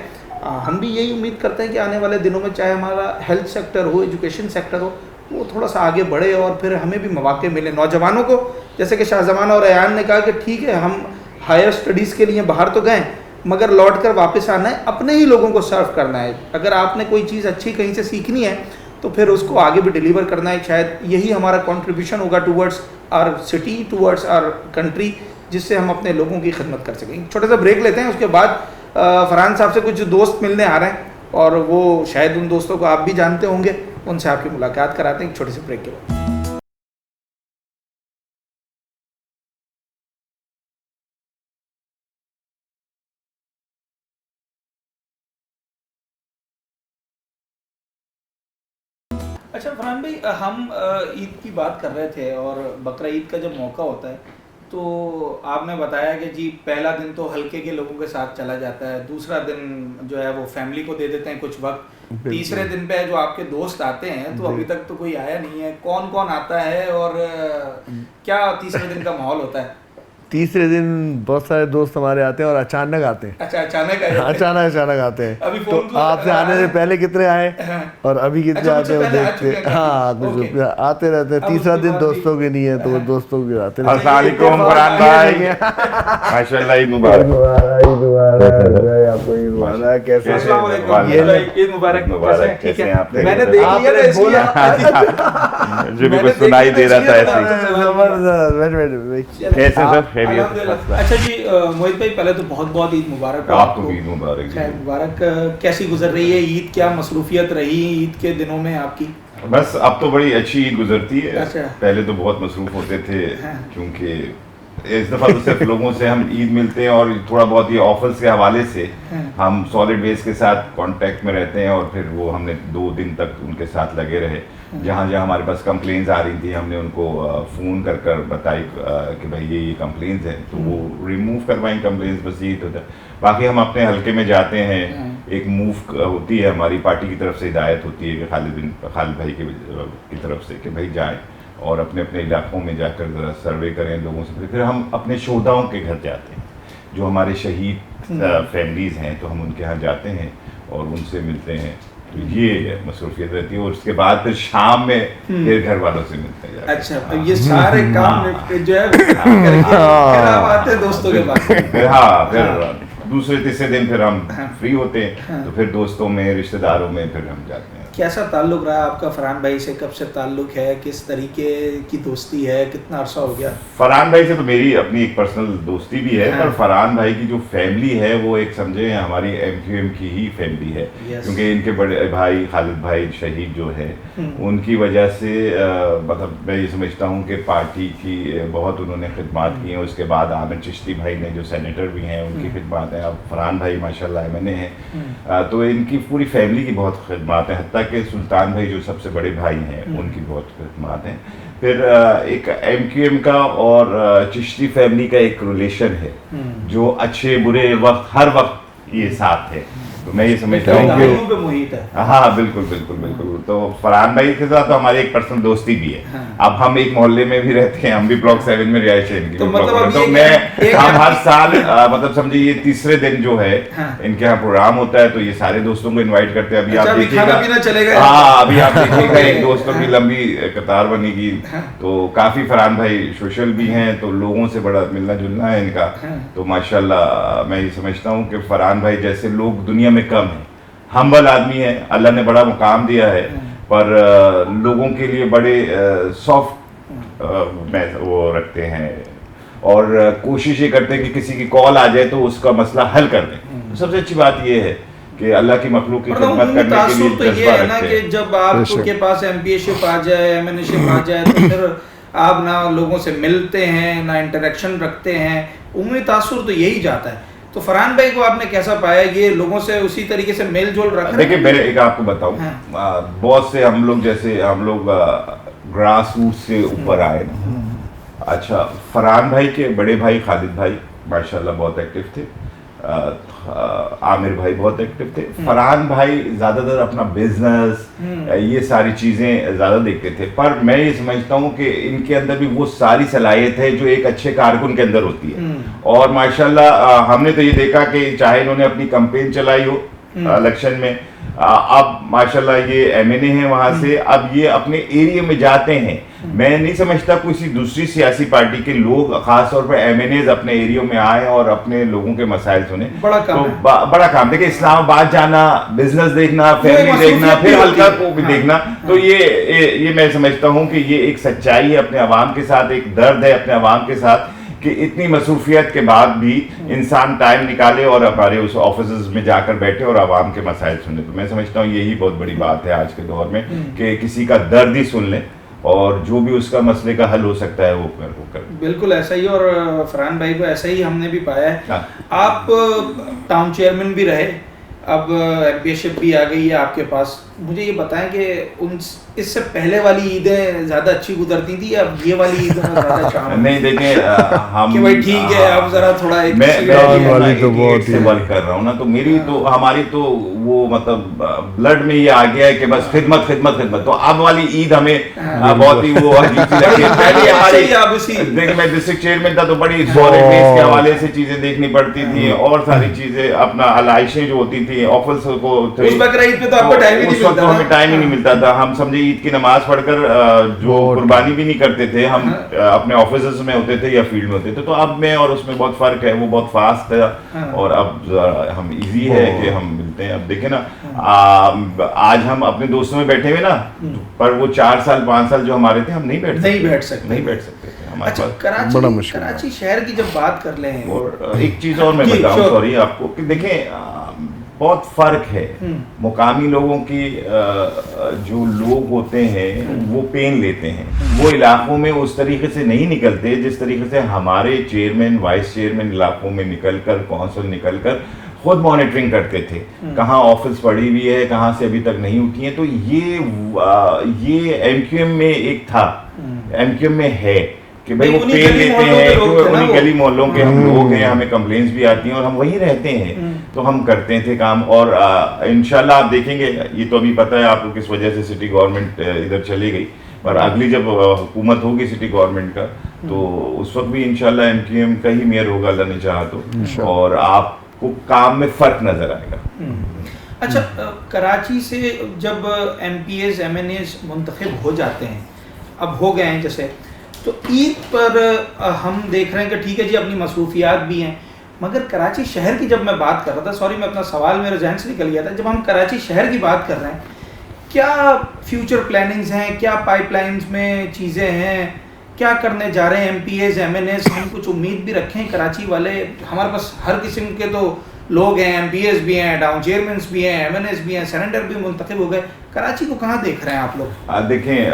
हम भी यही उम्मीद करते हैं कि आने वाले दिनों में चाहे हमारा हेल्थ सेक्टर हो, एजुकेशन सेक्टर हो, वो थोड़ा सा आगे बढ़े और फिर हमें भी मौके मिले नौजवानों को। जैसे कि शाहजमान और अयान ने कहा कि ठीक है हम हायर स्टडीज़ के लिए बाहर तो गए, मगर लौट कर वापस आना है, अपने ही लोगों को सर्व करना है। अगर आपने कोई चीज़ अच्छी कहीं से सीखनी है तो फिर उसको आगे भी डिलीवर करना है। शायद यही हमारा कंट्रीब्यूशन होगा towards our city, towards our country, जिससे हम अपने लोगों की खिदमत कर सकेंगे। छोटा सा ब्रेक लेते हैं, उसके बाद फरहान साहब से कुछ दोस्त मिलने आ रहे हैं और वो शायद उन दोस्तों को आप भी जानते होंगे, उनसे आपकी मुलाकात कराते हैं एक छोटे से ब्रेक के बाद। अच्छा फरहान भाई, हम ईद की बात कर रहे थे और बकरा ईद का जब मौका होता है तो आपने बताया कि जी पहला दिन तो हल्के के लोगों के साथ चला जाता है, दूसरा दिन जो है वो फैमिली को दे देते हैं कुछ वक्त, तीसरे दिन पे जो आपके दोस्त आते हैं तो अभी तक तो कोई आया नहीं है, कौन कौन आता है और क्या तीसरे दिन का माहौल होता है? तीसरे दिन बहुत सारे दोस्त हमारे आते हैं और अचानक आते हैं। अच्छा, अचानक आते हैं। अभी तो आपसे आने से पहले कितने आए और अभी कितने आते हैं देखते हैं। हाँ, आते रहते हैं। तीसरा दिन दोस्तों के नहीं है तो दोस्तों के आते हैं। अस्सलाम वालेकुम फरहान भाई, माशाल्लाह, ईद मुबारक। आपको ईद मुबारक। कैसे? ईद मुबारक। ठीक है, मैंने देख लिया था इसलिए जो भी कुछ सुनाई दे रहा था ऐसे। जबरदस्त। कैसे सब? अच्छा जी, मोहित भाई पहले तो बहुत बहुत ईद मुबारक। आपको भी ईद मुबारक। खैर मुबारक। कैसी गुजर रही है ईद, क्या मसरूफियत रही ईद के दिनों में आपकी? बस अब तो बड़ी अच्छी ईद गुजरती है। अच्छा। पहले तो बहुत मसरूफ होते थे क्योंकि इस दफ़ा तो सिर्फ लोगों से हम ईद मिलते हैं और थोड़ा बहुत ये ऑफर्स के हवाले से हम सॉलिड वेस्ट के साथ कांटेक्ट में रहते हैं और फिर वो हमने 2 दिन तक उनके साथ लगे रहे। जहाँ जहाँ हमारे पास कंप्लेंट्स आ रही थी हमने उनको फ़ोन कर बताई कि भाई ये कंप्लेंट्स हैं, तो वो रिमूव करवाएं कंप्लेंट्स, बस यही तो था। बाकी हम अपने हल्के में जाते हैं, एक मूव होती है हमारी पार्टी की तरफ से, हिदायत होती है कि खालिद भाई की तरफ से कि भाई जाएँ और अपने अपने इलाकों में जाकर ज़रा सर्वे करें लोगों से। फिर हम अपने शोधाओं के घर जाते हैं, जो हमारे शहीद फैमिलीज़ हैं, तो हम उनके यहाँ जाते हैं और उनसे मिलते हैं। तो ये मसरूफियत रहती है और उसके बाद फिर शाम में फिर घर वालों से मिलते हैं। अच्छा, तो ये सारे काम जो है करके फिर आप आते हैं दोस्तों के पास। हाँ, फिर दूसरे तीसरे दिन फिर हम फ्री होते हैं तो फिर दोस्तों में, रिश्तेदारों में फिर हम जाते हैं। कैसा ताल्लुक रहा आपका फरहान भाई से? कब से ताल्लुक है, किस तरीके की दोस्ती है, कितना अरसा हो गया? फरहान भाई से तो मेरी अपनी एक पर्सनल दोस्ती भी है, हाँ। पर फरहान भाई की जो फैमिली है वो एक समझे हमारी एमक्यूएम की ही फैमिली है। Yes. क्योंकि इनके बड़े भाई खालिद भाई शहीद जो है उनकी वजह से मतलब मैं ये समझता हूँ कि पार्टी की बहुत उन्होंने खिदमत की हैं। उसके बाद आमिर चिश्ती भाई ने जो सेनेटर भी हैं उनकी खिदमत है। अब फरहान भाई माशाल्लाह एमएनए हैं, तो इनकी पूरी फैमिली की बहुत खिदमत है। हत्ता कि सुल्तान भाई जो सबसे बड़े भाई हैं उनकी बहुत खिदमत है। फिर एक एमक्यूएम का और चिश्ती फैमिली का एक रिलेशन है जो अच्छे बुरे वक्त हर वक्त ये साथ है। तो मैं ये समझता हूँ भाइयों पे मुहित है। हाँ बिल्कुल बिल्कुल बिल्कुल। तो फरहान भाई के साथ तो हमारी एक पर्सनल दोस्ती भी है। हाँ। अब हम एक मोहल्ले में भी रहते हैं, हम भी ब्लॉक 7 में रिहायश है इनकी। तो भी मतलब block अब में। तो ये मैं एक हम हर साल मतलब समझिए ये तीसरे दिन जो है हाँ। इनके यहाँ प्रोग्राम होता है तो ये सारे दोस्तों को इन्वाइट करते हैं। अभी अच्छा, आप अभी खाना पीना देखिएगा, चलेगा। हाँ अभी आप देखिएगा एक दोस्तों की हाँ। लंबी कतार बनेगी। हाँ। तो काफी फरहान भाई सोशल भी हैं, तो लोगों से बड़ा मिलना जुलना है इनका। हाँ। तो माशाल्लाह मैं ये समझता हूँ कि फरहान भाई जैसे लोग दुनिया में कम हैं, हम्बल आदमी है, अल्लाह ने बड़ा मुकाम दिया है, पर लोगों के लिए बड़े सॉफ्ट वो रखते हैं और कोशिश ये करते हैं कि किसी की कॉल आ जाए तो उसका मसला हल कर दें। तो सबसे अच्छी बात ये है कि अल्लाह की मखलूक की खिदमत करने के लिए तो ये जज्बा है ना रखते कि हैं। जब आपके पास एमपीएशिप आ जाए, एमएनएशिप आ जाए, तो फिर आप ना लोगों से मिलते हैं, ना इंटरेक्शन रखते हैं, उम्मीद तासुर तो यही जाता है। तो फरहान भाई को आपने कैसा पाया? ये लोगों से उसी तरीके से मेल जोल रख रहे देखिए हैं? मैं एक आपको बताऊं, हाँ। बहुत से हम लोग जैसे हम लोग ग्रास रूट से ऊपर आए ना। अच्छा, फरहान भाई के बड़े भाई खालिद भाई माशाल्लाह बहुत एक्टिव थे, आमिर भाई बहुत एक्टिव थे। फरहान भाई ज्यादातर अपना बिजनेस ये सारी चीजें ज्यादा देखते थे, पर मैं ये समझता हूँ कि इनके अंदर भी वो सारी सलाहियत है जो एक अच्छे कारकुन के अंदर होती है। और माशाल्लाह हमने तो ये देखा कि चाहे इन्होंने अपनी कैंपेन चलाई हो इलेक्शन में, अब माशाल्लाह ये एमएनए है वहां से, अब ये अपने एरिया में जाते हैं। मैं नहीं समझता किसी दूसरी सियासी पार्टी के लोग खासतौर पर एमएनएज अपने एरिया में आए और अपने लोगों के मसाइल सुने। बड़ा काम तो है। बड़ा काम। देखिए इस्लामाबाद जाना, बिजनेस देखना, फैमिली देखना, फिर हल्का को भी देखना, तो ये मैं समझता हूँ कि ये एक सच्चाई है अपने अवाम के साथ, एक दर्द है अपने अवाम के साथ कि इतनी मसरूफियत के बाद भी इंसान टाइम निकाले और हमारे उस ऑफिस में जाकर बैठे और आवाम के मसाइल सुने। तो मैं समझता हूँ यही बहुत बड़ी बात है आज के दौर में कि किसी का दर्द ही सुन लें और जो भी उसका मसले का हल हो सकता है वो कर। बिल्कुल ऐसा ही, और फरहान भाई को ऐसा ही हमने भी पाया है। हाँ। आप टाउन चेयरमैन भी रहे, अब एमपीएशिप भी आ गई है आपके पास। मुझे ये बताएं कि उन इससे पहले वाली ईदें ज्यादा अच्छी गुजरती थी, अब ये वाली ईद में ज्यादा शाम नहीं देखिए हम कि भाई ठीक है अब जरा थोड़ा एक मैं वाली तो बहुत से वर्क कर रहा हूँ ना, तो मेरी तो हमारी तो वो मतलब ब्लड में ये आ गया है कि बस खिदमत खिदमत खिदमत। तो अब वाली ईद हमें बहुत ही वो अजीब सी लगती है। पहले हमारी देखिए मैं डिस्ट्रिक्ट चेयरमैन था तो बड़ी सॉलिड बेस के हवाले से चीजें देखनी पड़ती थी और सारी चीजें अपना अलाइशें जो होती थी ऑफिस को, उस बकरा ईद पे तो आपको टाइम ही नहीं मिलता था। हमें टाइम ही नहीं मिलता था। हम समझे ईद की नमाज पढ़कर जो कुर्बानी भी नहीं करते थे, हम अपने ऑफिस में होते थे या फील्ड में होते थे। तो अब में और उसमें बहुत फर्क है, वो बहुत फास्ट है और अब हम इजी है कि हम मिलते हैं। अब देखे ना आज हम अपने दोस्तों में बैठे हुए ना, पर वो 4 साल 5 साल जो हमारे थे हम नहीं बैठ सकते थे हमारे अच्छा, पास। बड़ा मुश्किल कराची शहर की जब बात कर लें, और एक चीज और मैं जी, बताऊं sure। सॉरी आपको कि देखें बहुत फर्क है मुकामी लोगों की। जो लोग होते हैं वो पेन लेते हैं, वो इलाकों में उस तरीके से नहीं निकलते जिस तरीके से हमारे चेयरमैन वाइस चेयरमैन इलाकों में निकलकर कौंसिल निकलकर खुद मॉनिटरिंग करते थे कहाँ ऑफिस पड़ी हुई है, कहाँ से अभी तक नहीं उठी है। तो ये एमक्यूएम में एक था, एमक्यूएम में है कि भाई वो पेन लेते हैं, उन्हीं गली मोहल्लों के हम लोग हैं, हमें कंप्लेंट्स भी आती हैं और हम वहीं रहते हैं, तो हम करते थे काम। और इंशाल्लाह आप देखेंगे, ये तो अभी पता है आपको किस वजह से सिटी गवर्नमेंट इधर चली गई, पर अगली जब हुकूमत होगी सिटी गवर्नमेंट का तो उस वक्त भी इंशाल्लाह एमक्यूएम का ही मेयर होगा अल्लाह ने चाहा तो, और आपको काम में फर्क नजर आएगा। अच्छा, कराची से जब एमपीएस एमएनएस मुंतखब हो जाते हैं, अब हो गए हैं जैसे, तो ईद पर हम देख रहे हैं कि ठीक है जी अपनी मसरूफियात भी हैं, मगर कराची शहर की जब मैं बात कर रहा था, सॉरी मैं अपना सवाल मेरे जहन से निकल गया था, जब हम कराची शहर की बात कर रहे हैं, क्या फ्यूचर प्लानिंग्स हैं, क्या पाइपलाइंस में चीज़ें हैं, क्या करने जा रहे हैं एमपीएस एमएनएस? हम कुछ उम्मीद भी रखें कराची वाले? हमारे पास हर किस्म के तो लोग हैं, एमपीएस भी हैं, टाउन चेयरमैन भी हैं, एमएनएस भी हैं, सेनेटर भी मुंतखब हो गए। कराची को कहाँ देख रहे हैं आप लोग? देखें,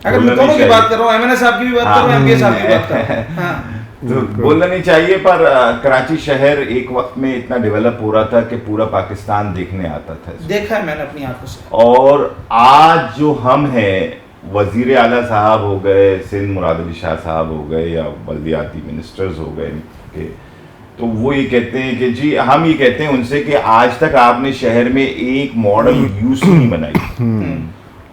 अगर मैं दोनों की बात कर रहा हूँ, एमएनएस साहब की भी बात कर रहा हूँ, एमपीएस साहब की बात कर रहा हूँ, हाँ। तो बोलना नहीं चाहिए, पर कराची शहर एक वक्त में इतना डेवलप हो रहा था कि पूरा पाकिस्तान देखने आता था। देखा है मैंने अपनी आंखों से। और आज जो हम हैं, वजीर आला साहब हो गए, सिंध मुराद अली शाह साहब हो गए, या बल्दियाती मिनिस्टर्स हो गए के, तो वो ये कहते हैं कि जी, हम ये कहते हैं उनसे कि आज तक आपने शहर में एक मॉडल यूसी नहीं बनाई,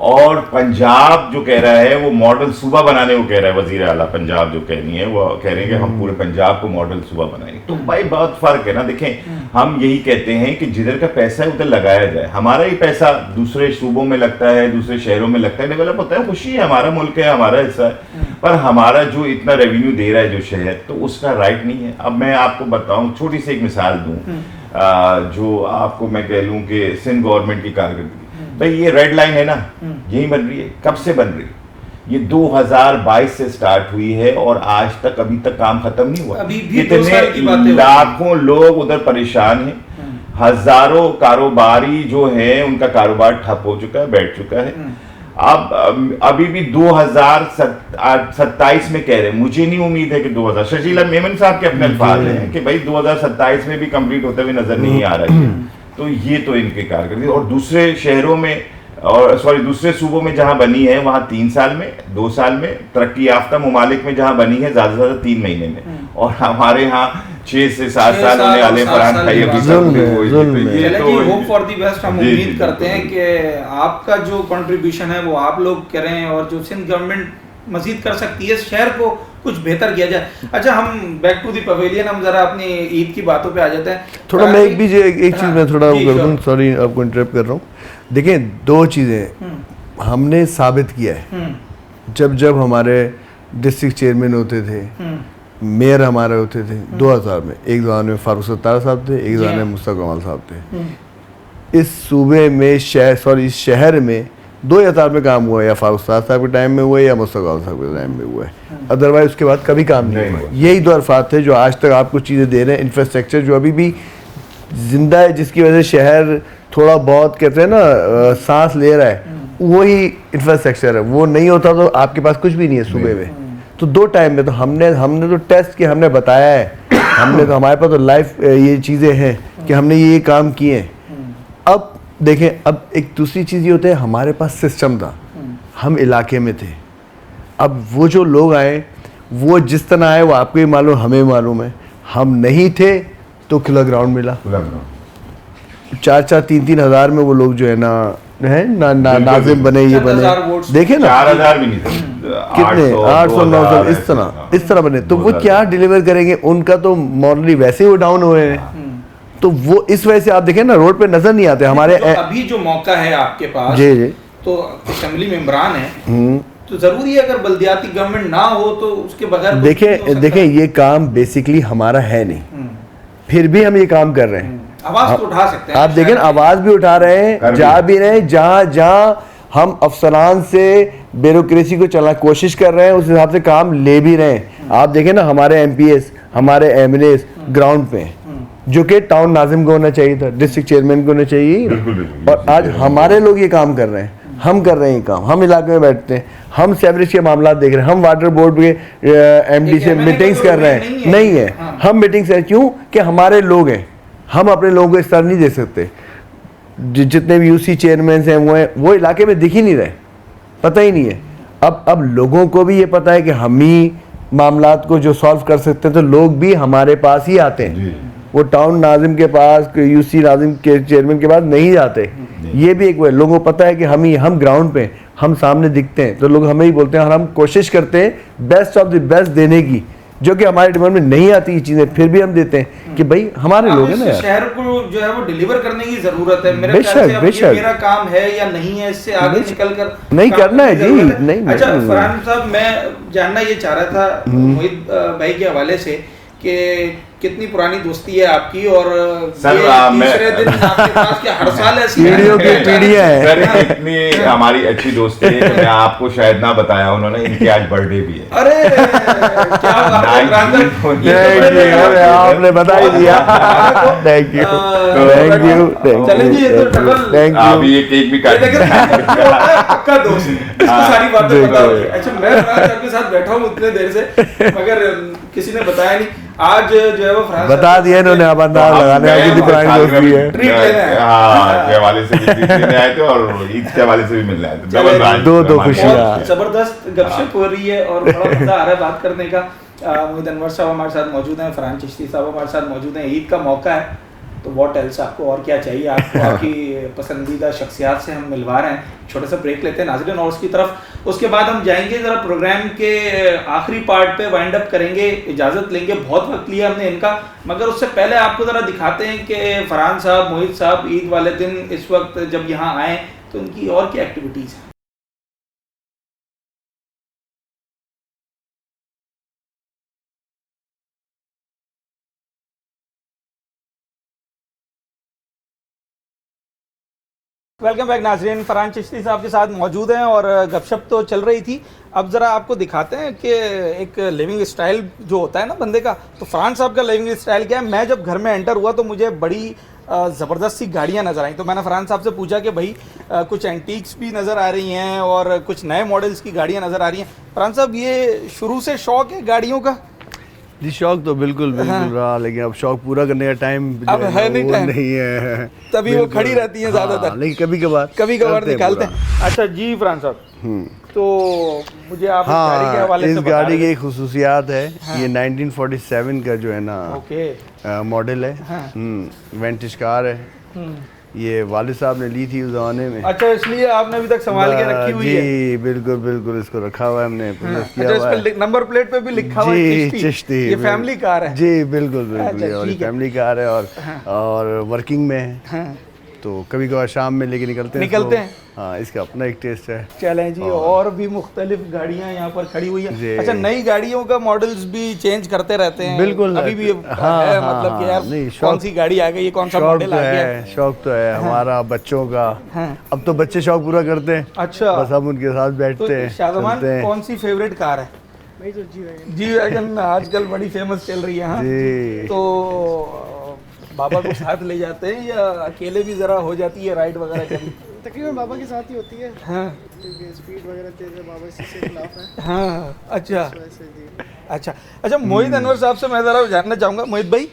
और पंजाब जो कह रहा है वो मॉडल सूबा बनाने को कह रहा है। वजीर आला पंजाब जो कह रही है वो कह रहे हैं कि हम पूरे पंजाब को मॉडल सूबा बनाएंगे। तो भाई बहुत फर्क है ना। देखें, हम यही कहते हैं कि जिधर का पैसा है उधर लगाया जाए। हमारा ही पैसा दूसरे सूबों में लगता है, दूसरे शहरों में लगता है, डेवलप होता है, खुशी है, हमारा मुल्क है, हमारा हिस्सा है। पर हमारा जो इतना रेवेन्यू दे रहा है जो शहर, तो उसका राइट नहीं है। अब मैं आपको बताऊं, छोटी सी एक मिसाल दूं, जो आपको मैं कह लूं कि सिंध गवर्नमेंट की कारकर्दगी, भाई ये रेड लाइन है ना, यही बन रही है। कब से बन रही है? ये 2022 से स्टार्ट हुई है और आज तक अभी तक काम खत्म नहीं हुआ। अभी भी 2 साल की बातें इतने लाखों लोग उधर परेशान हैं, हजारों कारोबारी जो हैं उनका कारोबार ठप हो चुका है, बैठ चुका है। अब अभी भी 2027 में कह रहे हैं, मुझे नहीं उम्मीद है कि 2000, शर्जीला मेमन साहब के अपने अल्फाज हैं कि भाई 2027 में भी कंप्लीट होते हुए नजर नहीं आ रही है। तो ये तो इनके कारकर्दगी। और दूसरे शहरों में, और दूसरे सूबों में जहां बनी है वहां 3 साल में, 2 साल में, तरक्की याफ्ता ममालिक में जहां बनी है ज्यादा से ज्यादा 3 महीने में, और हमारे यहाँ 6 से 7 साल होने वाले फरहान भाई अभी होप फॉर दी बेस्ट। हम उम्मीद करते हैं कि आपका जो कंट्रीब्यूशन है वो आप लोग करें, और जो सिंध गवर्नमेंट मजीद कर सकती है, शहर को कुछ बेहतर किया जाए। अच्छा, हम बैक टू दी पवेलियन, हम जरा अपनी ईद की बातों पे आ जाते हैं। थोड़ा मैं एक चीज़ मैं थोड़ा कर दूँ, सॉरी आपको इंटरप्ट कर रहा हूँ। देखें, 2 चीज़ें हमने साबित किया है। जब हमारे डिस्ट्रिक्ट चेयरमैन होते थे, मेयर हमारे होते थे 2000 में, एक ज़माने में फारूक सत्तार साहब थे, एक ज़माने में मुस्तफ़ा कमाल साहब थे। इस सूबे में इस शहर में 2000 में काम हुआ, या फारूक साहब के टाइम में हुआ है या मुस्तफ़ा कमाल साहब के टाइम में हुआ है। अदरवाइज उसके बाद कभी काम नहीं हुआ। यही 2 अल्फाज थे जो आज तक आपको चीज़ें दे रहे हैं। इंफ्रास्ट्रक्चर जो अभी भी जिंदा है, जिसकी वजह से शहर थोड़ा बहुत कहते हैं ना सांस ले रहा है, वही इंफ्रास्ट्रक्चर है। वो नहीं होता तो आपके पास कुछ भी नहीं है सूबे में। तो 2 टाइम में तो हमने तो टेस्ट किया, हमने बताया है, हमने तो, हमारे पास तो लाइव ये चीज़ें हैं कि हमने ये काम किए हैं। अब देखें, अब एक दूसरी चीज़ ये होता है, हमारे पास सिस्टम था, हम इलाके में थे। अब वो जो लोग आए, वो जिस तरह आए वो आपको भी मालूम, हमें मालूम है। हम नहीं थे तो खुला ग्राउंड मिला। 4-4, 3-3 हज़ार में वो लोग जो है नाजिम बने, ये बने, देखे ना 4000 भी नहीं थे, कितने 800 900 इस तरह बने। तो वो क्या डिलीवर करेंगे? उनका तो मॉरली वैसे ही वो डाउन हुए हैं। तो वो इस वजह से आप देखें ना, रोड पे नजर नहीं आते हमारे। तो अभी जो मौका है आपके पास, जी जी, तो असेंबली मेंबरान है, तो जरूरी है, अगर बल्दियाती गवर्नमेंट ना हो तो उसके बगैर देखें ये काम बेसिकली हमारा है नहीं, फिर भी हम ये काम कर रहे हैं। आवाज तो उठा सकते हैं, आप देखें आवाज भी उठा रहे हैं, जा भी रहे हैं, जहां हम अफसरान से ब्यूरोक्रेसी को चलाने कोशिश कर रहे हैं, उस हिसाब से काम ले भी रहे हैं। आप देखें ना, हमारे एमपीएस, हमारे एमएलएस ग्राउंड पे, जो कि टाउन नाजिम को होना चाहिए था, डिस्ट्रिक्ट चेयरमैन को होना चाहिए, और आज हमारे लोग ये काम कर रहे हैं। हम कर रहे हैं ये काम, हम इलाके में बैठते हैं, हम सीवरेज के मामला देख रहे हैं, हम वाटर बोर्ड के एमडी से मीटिंग्स कर रहे हैं। नहीं है, हम मीटिंग्स है, क्यों कि हमारे लोग हैं, हम अपने लोगों को इस तरह नहीं दे सकते। जितने भी यूसी चेयरमैन हैं वो इलाके में दिख ही नहीं रहे, पता ही नहीं है। अब लोगों को भी ये पता है कि हम ही मामलात को जो सॉल्व कर सकते हैं, तो लोग भी हमारे पास ही आते हैं। वो टाउन नाजिम के पास, यूसी नाजिम के चेयरमैन के पास नहीं जाते। ये भी एक वो है, लोगों को पता है कि हम ग्राउंड पे, हम सामने दिखते हैं, तो लोग हमें ही बोलते हैं, और हम कोशिश करते हैं बेस्ट ऑफ द बेस्ट देने की, जो कि हमारे डिमांड में नहीं आती ये चीजें, फिर भी हम देते हैं कि भाई हमारे लोग हैं ना यार। शहर को जो है वो डिलीवर करने की जरूरत है। मेरे ख्याल से अब ये मेरा काम है या नहीं है, इससे आगे निकल कर नहीं करना है जी। नहीं, अच्छा फरहान साहब, मैं जानना ये चाह रहा था मोहित भाई के हवाले से कि कितनी पुरानी दोस्ती है आपकी, और सर, ये तीसरे दिन आपके पास क्या हर साल ऐसी पीढ़ियों की पीढ़ियां हैं। सर इतनी हमारी अच्छी दोस्ती है कि मैं आपको शायद ना बताया, उन्होंने इनके आज बर्थडे भी है। अरे क्या बात है ब्रदर, ये तो आपने बता ही दिया। थैंक यू थैंक यू चलें जी, ये तो डबल थैंक यू। अभी ये केक भी काट पक्का दोस्त, इसको सारी बातें पता होगी। अच्छा, मैं फरहान साहब के साथ बैठा हूँ इतने देर से, मगर किसी ने बताया नहीं। आज जो है वो फरहान बता दिया इन्होंने, अब अंदाज लगाने की कितनी पुरानी दोस्ती है। ट्रीट लेना है। हाँ, के हवाले से भी ट्रीट लेने आए थे और ईद के हवाले से भी मिलने आए थे। चले, डबल दो खुशियाँ। बहुत जबरदस्त गपशप हो रही है और बड़ा मजा आ रहा है बात करने का। मोहित अनवर साहब हमारे साथ मौजूद हैं, फरहान चिश्ती साहब हमारे साथ मौजूद हैं। ईद का मौका है तो व्हाट एल्स, आपको और क्या चाहिए। आपको आपकी पसंदीदा शख्सियात से हम मिलवा रहे हैं। छोटा सा ब्रेक लेते हैं नाज़रीन और उसकी तरफ, उसके बाद हम जाएंगे ज़रा प्रोग्राम के आखिरी पार्ट पे वाइंड अप करेंगे, इजाज़त लेंगे। बहुत वक्त लिया हमने इनका, मगर उससे पहले आपको ज़रा दिखाते हैं कि फरहान साहब, मोहित साहब ईद वाले दिन इस वक्त जब यहाँ आए तो उनकी और क्या एक्टिविटीज़ हैं। वेलकम बैक नाजरीन, फरहान चिश्ती साहब के साथ मौजूद हैं और गपशप तो चल रही थी। अब ज़रा आपको दिखाते हैं कि एक लिविंग स्टाइल जो होता है ना बंदे का, तो फरहान साहब का लिविंग स्टाइल क्या है। मैं जब घर में एंटर हुआ तो मुझे बड़ी ज़बरदस्त सी गाड़ियाँ नज़र आई, तो मैंने फरहान साहब से पूछा कि भाई कुछ एंटीक्स भी नज़र आ रही हैं और कुछ नए मॉडल्स की गाड़ियाँ नज़र आ रही हैं। फरहान साहब, ये शुरू से शौक़ है गाड़ियों का? जी शौक तो बिल्कुल रहा, लेकिन अब शौक पूरा करने का टाइम अब है नहीं है, तभी वो खड़ी रहती हैं ज़्यादातर। लेकिन कभी कभार निकालते हैं। अच्छा जी फरहान साहब, तो मुझे आप इस गाड़ी के हवाले इस से बता गाड़ी रहे की थे। एक खुसूसियात है, ये 1947 का जो है ना ओके मॉडल है। वेंटिज कार है, ये वालिद साहब ने ली थी उस जमाने में। अच्छा, इसलिए आपने अभी तक संभाल के रखी हुई है? जी बिल्कुल इसको रखा हुआ है हमने, प्रोसेस किया अच्छा, हुआ इस पे नंबर प्लेट पे भी लिखा हुआ है चिश्ती। ये फैमिली कार है? जी बिल्कुल अच्छा, और ठीक है। फैमिली कार है और वर्किंग में है। तो कभी कभार शाम में लेके निकलते हैं। हाँ, इसका अपना एक टेस्ट है। चलें जी, और भी मुख्तलिफ गाड़ियाँ यहाँ पर खड़ी हुई हैं। अच्छा, नई गाड़ियों का मॉडल्स भी चेंज करते रहते हैं? बिल्कुल अभी भी है, मतलब कि यार कौन सी गाड़ी आ गई है, कौन सा मॉडल आ गया है। शौक तो है हमारा बच्चों का। अब तो बच्चे शौक पूरा करते हैं। अच्छा, बस हम उनके साथ बैठते हैं। शाहजमान, कौन सी फेवरेट कार है? जी वैगन आजकल बड़ी फेमस चल रही है। हाँ, तो बाबा को साथ ले जाते हैं या अकेले भी जरा हो जाती है राइड वगैरह कभी? तकरीबन बाबा के साथ ही होती है। हाँ, क्योंकि स्पीड वगैरह तेज है, बाबा इसी से खिलाफ है। हाँ, अच्छा वैसे जी। अच्छा, मोहित अनवर साहब से मैं ज़रा जानना चाहूँगा। मोहित भाई,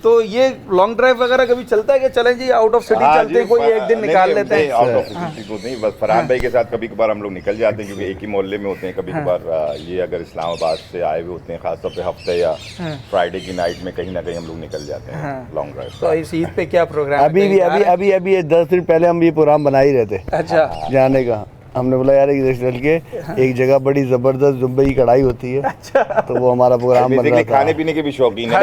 तो ये लॉन्ग ड्राइव वगैरह कभी चलता है कि चलें जी आउट ऑफ सिटी चलते हैं, कोई एक दिन निकाल लेते हैं? आउट ऑफ सिटी तो नहीं, बस फरहान भाई के साथ कभी कभार हम लोग निकल जाते हैं, क्योंकि एक ही मोहल्ले में होते हैं। कभी कभार ये अगर इस्लामाबाद से आए हुए होते हैं, खासतौर पे हफ्ते या फ्राइडे की नाइट में कहीं ना कहीं हम लोग निकल जाते हैं लॉन्ग ड्राइव। तो इस ईद पे क्या प्रोग्राम? अभी 10 दिन पहले हम ये प्रोग्राम बना ही रहे थे। अच्छा, जाने का हमने बोला यार चल के एक जगह बड़ी जबरदस्त दुबई की कढ़ाई होती है। अच्छा, तो वो हमारा प्रोग्राम बन रहा था। खाने पीने के भी शौकीन है,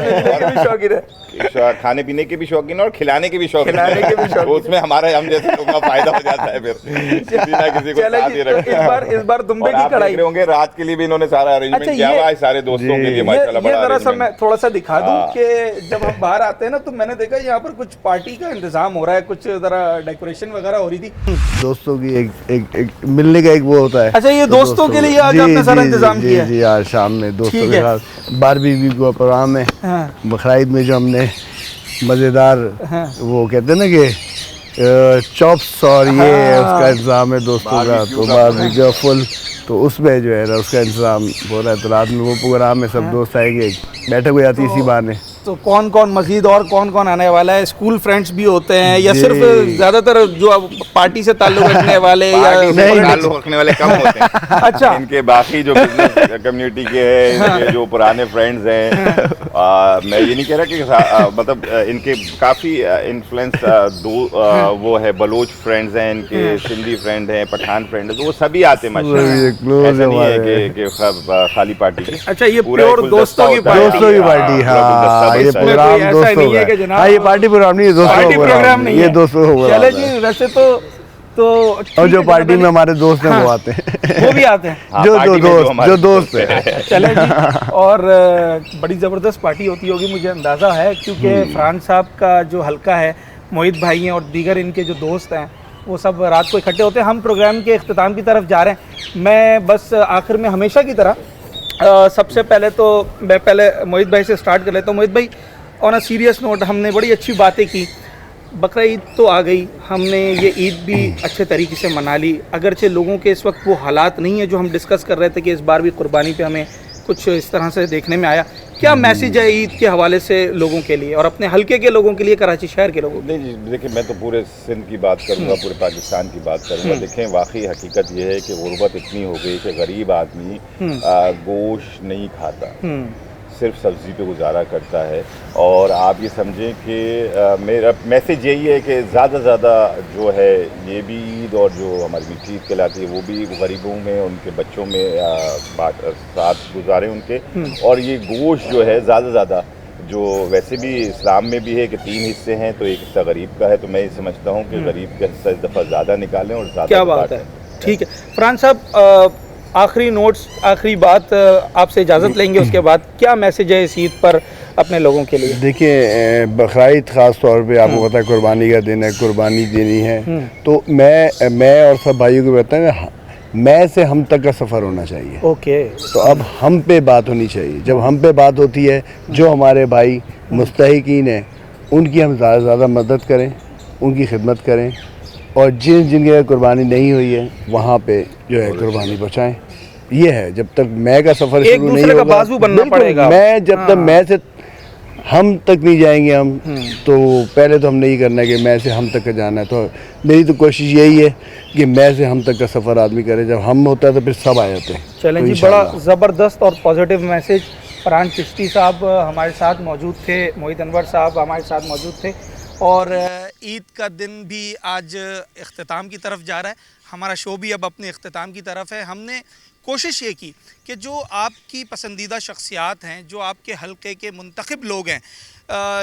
खाने पीने के भी शौकीन और खिलाने के भी शौकीन है। उसमें हमारा हम जैसे लोगों का फायदा हो जाता है, फिर किसी ना किसी को साथ ही रखते हैं। इस बार दुबई की कढ़ाई होंगे, रात के लिए भी इन्होंने सारा अरेंजमेंट किया हुआ है, सारे दोस्तों के लिए माशाल्लाह बड़ा ये जरा सा मैं arrangement। थोड़ा सा दिखा दूं कि जब हम बाहर आते हैं ना, तो मैंने देखा यहाँ पर कुछ पार्टी का इंतजाम हो रहा है, कुछ जरा डेकोरेशन वगैरह हो रही थी। दोस्तों की एक मिलने का एक वो होता है। अच्छा, ये दोस्तों के लिए आज आपने सारा इंतजाम किया है? जी आज शाम में दोस्तों के साथ बारबेक्यू का प्रोग्राम है। बकरीद में जो हमने मज़ेदार वो कहते हैं ना कि चॉप्स और ये उसका इंतजाम है दोस्तों का, तो बारबेक्यू फुल, तो उसमें जो है ना उसका इंतजाम हो रहा है। तो रात में वो प्रोग्राम में सब दोस्त आएंगे, बैठक हो जाती है इसी बहाने। तो कौन कौन मजीद और कौन कौन आने वाला है? स्कूल फ्रेंड्स भी होते हैं या सिर्फ ज्यादातर जो पार्टी से ताल्लुक रखने वाले या ताल्लुक रखने वाले कम होते हैं? अच्छा, इनके बाकी जो बिजनेस कम्युनिटी के हैं, इनके जो पुराने फ्रेंड्स हैं, मैं ये नहीं कह रहा कि मतलब इनके काफ़ी इन्फ्लुएंस वो है, बलोच फ्रेंड्स हैं इनके, सिंधी फ्रेंड हैं, पठान फ्रेंड हैं, तो वो सभी आते हैं माशाल्लाह। ऐसा नहीं है कि खाली पार्टी की। अच्छा, ये प्योर दोस्तों की पार्टी। हाँ, ये प्रोग्राम दोस्तों का। हाँ, ये पार्टी प्रोग्राम नहीं है, दोस्तों पार्टी प्रोग्राम नहीं है, ये दोस्तों। चले जी, वैसे तो और जो ठीक है, पार्टी में जनाब हमारे दोस्त हैं हाँ, वो आते हैं वो भी आते हैं। हाँ, जो पार्टी में हमारे जो दोस्त है चले जी। और बड़ी ज़बरदस्त पार्टी होती होगी मुझे अंदाज़ा है, क्योंकि फरहान साहब का जो हल्का है, मोहित भाई हैं और दीगर इनके जो दोस्त हैं, वो सब रात को इकट्ठे होते हैं। हम प्रोग्राम के अख्ताम की तरफ जा रहे हैं। मैं बस आखिर में हमेशा की तरह सबसे पहले तो मैं पहले मोहित भाई से स्टार्ट कर लेता हूँ। मोहित भाई, ऑन अ सीरियस नोट, हमने बड़ी अच्छी बातें की। बकरा ईद तो आ गई, हमने ये ईद भी अच्छे तरीके से मना ली, अगरचे लोगों के इस वक्त वो हालात नहीं है जो हम डिस्कस कर रहे थे कि इस बार भी कुर्बानी पे हमें कुछ इस तरह से देखने में आया। क्या मैसेज है ईद के हवाले से लोगों के लिए और अपने हल्के के लोगों के लिए, कराची शहर के लोगों के लिए? नहीं जी, देखिए मैं तो पूरे सिंध की बात करूंगा, पूरे पाकिस्तान की बात करूंगा। देखें, वाकई हकीकत ये है कि गुर्बत इतनी हो गई कि गरीब आदमी गोश्त नहीं खाता, सिर्फ सब्ज़ी पे गुजारा करता है। और आप ये समझें कि मेरा मैसेज यही है कि ज़्यादा से ज़्यादा जो है ये भी ईद और जो हमारी मीठी ईद कहलाती है वो भी गरीबों में, उनके बच्चों में साथ गुजारें उनके। और ये गोश्त जो है ज़्यादा से ज़्यादा, जो वैसे भी इस्लाम में भी है कि 3 हिस्से हैं, तो एक हिस्सा गरीब का है, तो मैं ये समझता हूँ कि गरीब का हिस्सा इस दफ़ा ज़्यादा निकालें और ज़्यादा। क्या बात है, ठीक है। फरहान साहब, आखिरी नोट्स, आखिरी बात, आपसे इजाज़त लेंगे, उसके बाद क्या मैसेज है इस ईद पर अपने लोगों के लिए? देखिए, बकरीद ख़ास तौर पे आपको पता है कुर्बानी का दिन है, कुर्बानी देनी है। तो मैं और सब भाइयों को बताएं, मैं से हम तक का सफ़र होना चाहिए। ओके। तो अब हम पे बात होनी चाहिए। जब हम पे बात होती है, जो हमारे भाई मुस्तहिकीन हैं उनकी हम ज़्यादा से ज़्यादा मदद करें, उनकी खिदमत करें, और जिनकी कुर्बानी नहीं हुई है वहाँ पे जो है कुर्बानी पहुँचाएँ। ये है, जब तक मैं का सफ़र एक शुरू नहीं दूसरे का होगा, बाजू बनना बिल्कुल, पड़ेगा। मैं जब तक मैं से हम तक नहीं जाएंगे हम, तो पहले तो हमने ये करना है कि मैं से हम तक का जाना है। तो मेरी तो कोशिश यही है कि मैं से हम तक का सफ़र आदमी करे। जब हम होता है तो फिर सब आ जाते हैं। चलें तो जी, बड़ा ज़बरदस्त और पॉजिटिव मैसेज। फरहान चिश्ती साहब हमारे साथ मौजूद थे, मोहित अनवर साहब हमारे साथ मौजूद थे, और ईद का दिन भी आज इख्तिताम की तरफ जा रहा है। हमारा शो भी अब अपने इख्तिताम की तरफ है। हमने कोशिश ये की कि जो आपकी पसंदीदा शख्सियात हैं, जो आपके हल्के के मुंतखब लोग हैं,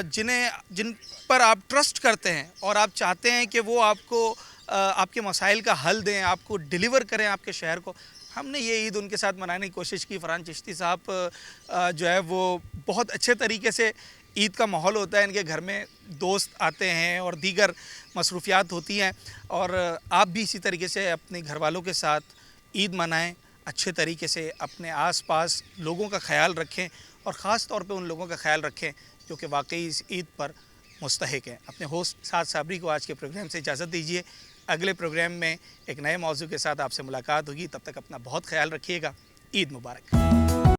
जिन पर आप ट्रस्ट करते हैं और आप चाहते हैं कि वो आपको आपके मसाइल का हल दें, आपको डिलीवर करें आपके शहर को, हमने ये ईद उनके साथ मनाने की कोशिश की। फरहान चिश्ती साहब जो है वो बहुत अच्छे तरीके से, ईद का माहौल होता है इनके घर में, दोस्त आते हैं और दीगर मसरूफियात होती हैं, और आप भी इसी तरीके से अपने घर वालों के साथ ईद मनाएं, अच्छे तरीके से अपने आसपास लोगों का ख्याल रखें, और ख़ास तौर पे उन लोगों का ख्याल रखें जो कि वाकई इस ईद पर मुस्तहिक हैं। अपने होस्ट साद साबरी को आज के प्रोग्राम से इजाज़त दीजिए। अगले प्रोग्राम में एक नए मौजू के साथ आपसे मुलाकात होगी। तब तक अपना बहुत ख्याल रखिएगा। ईद मुबारक।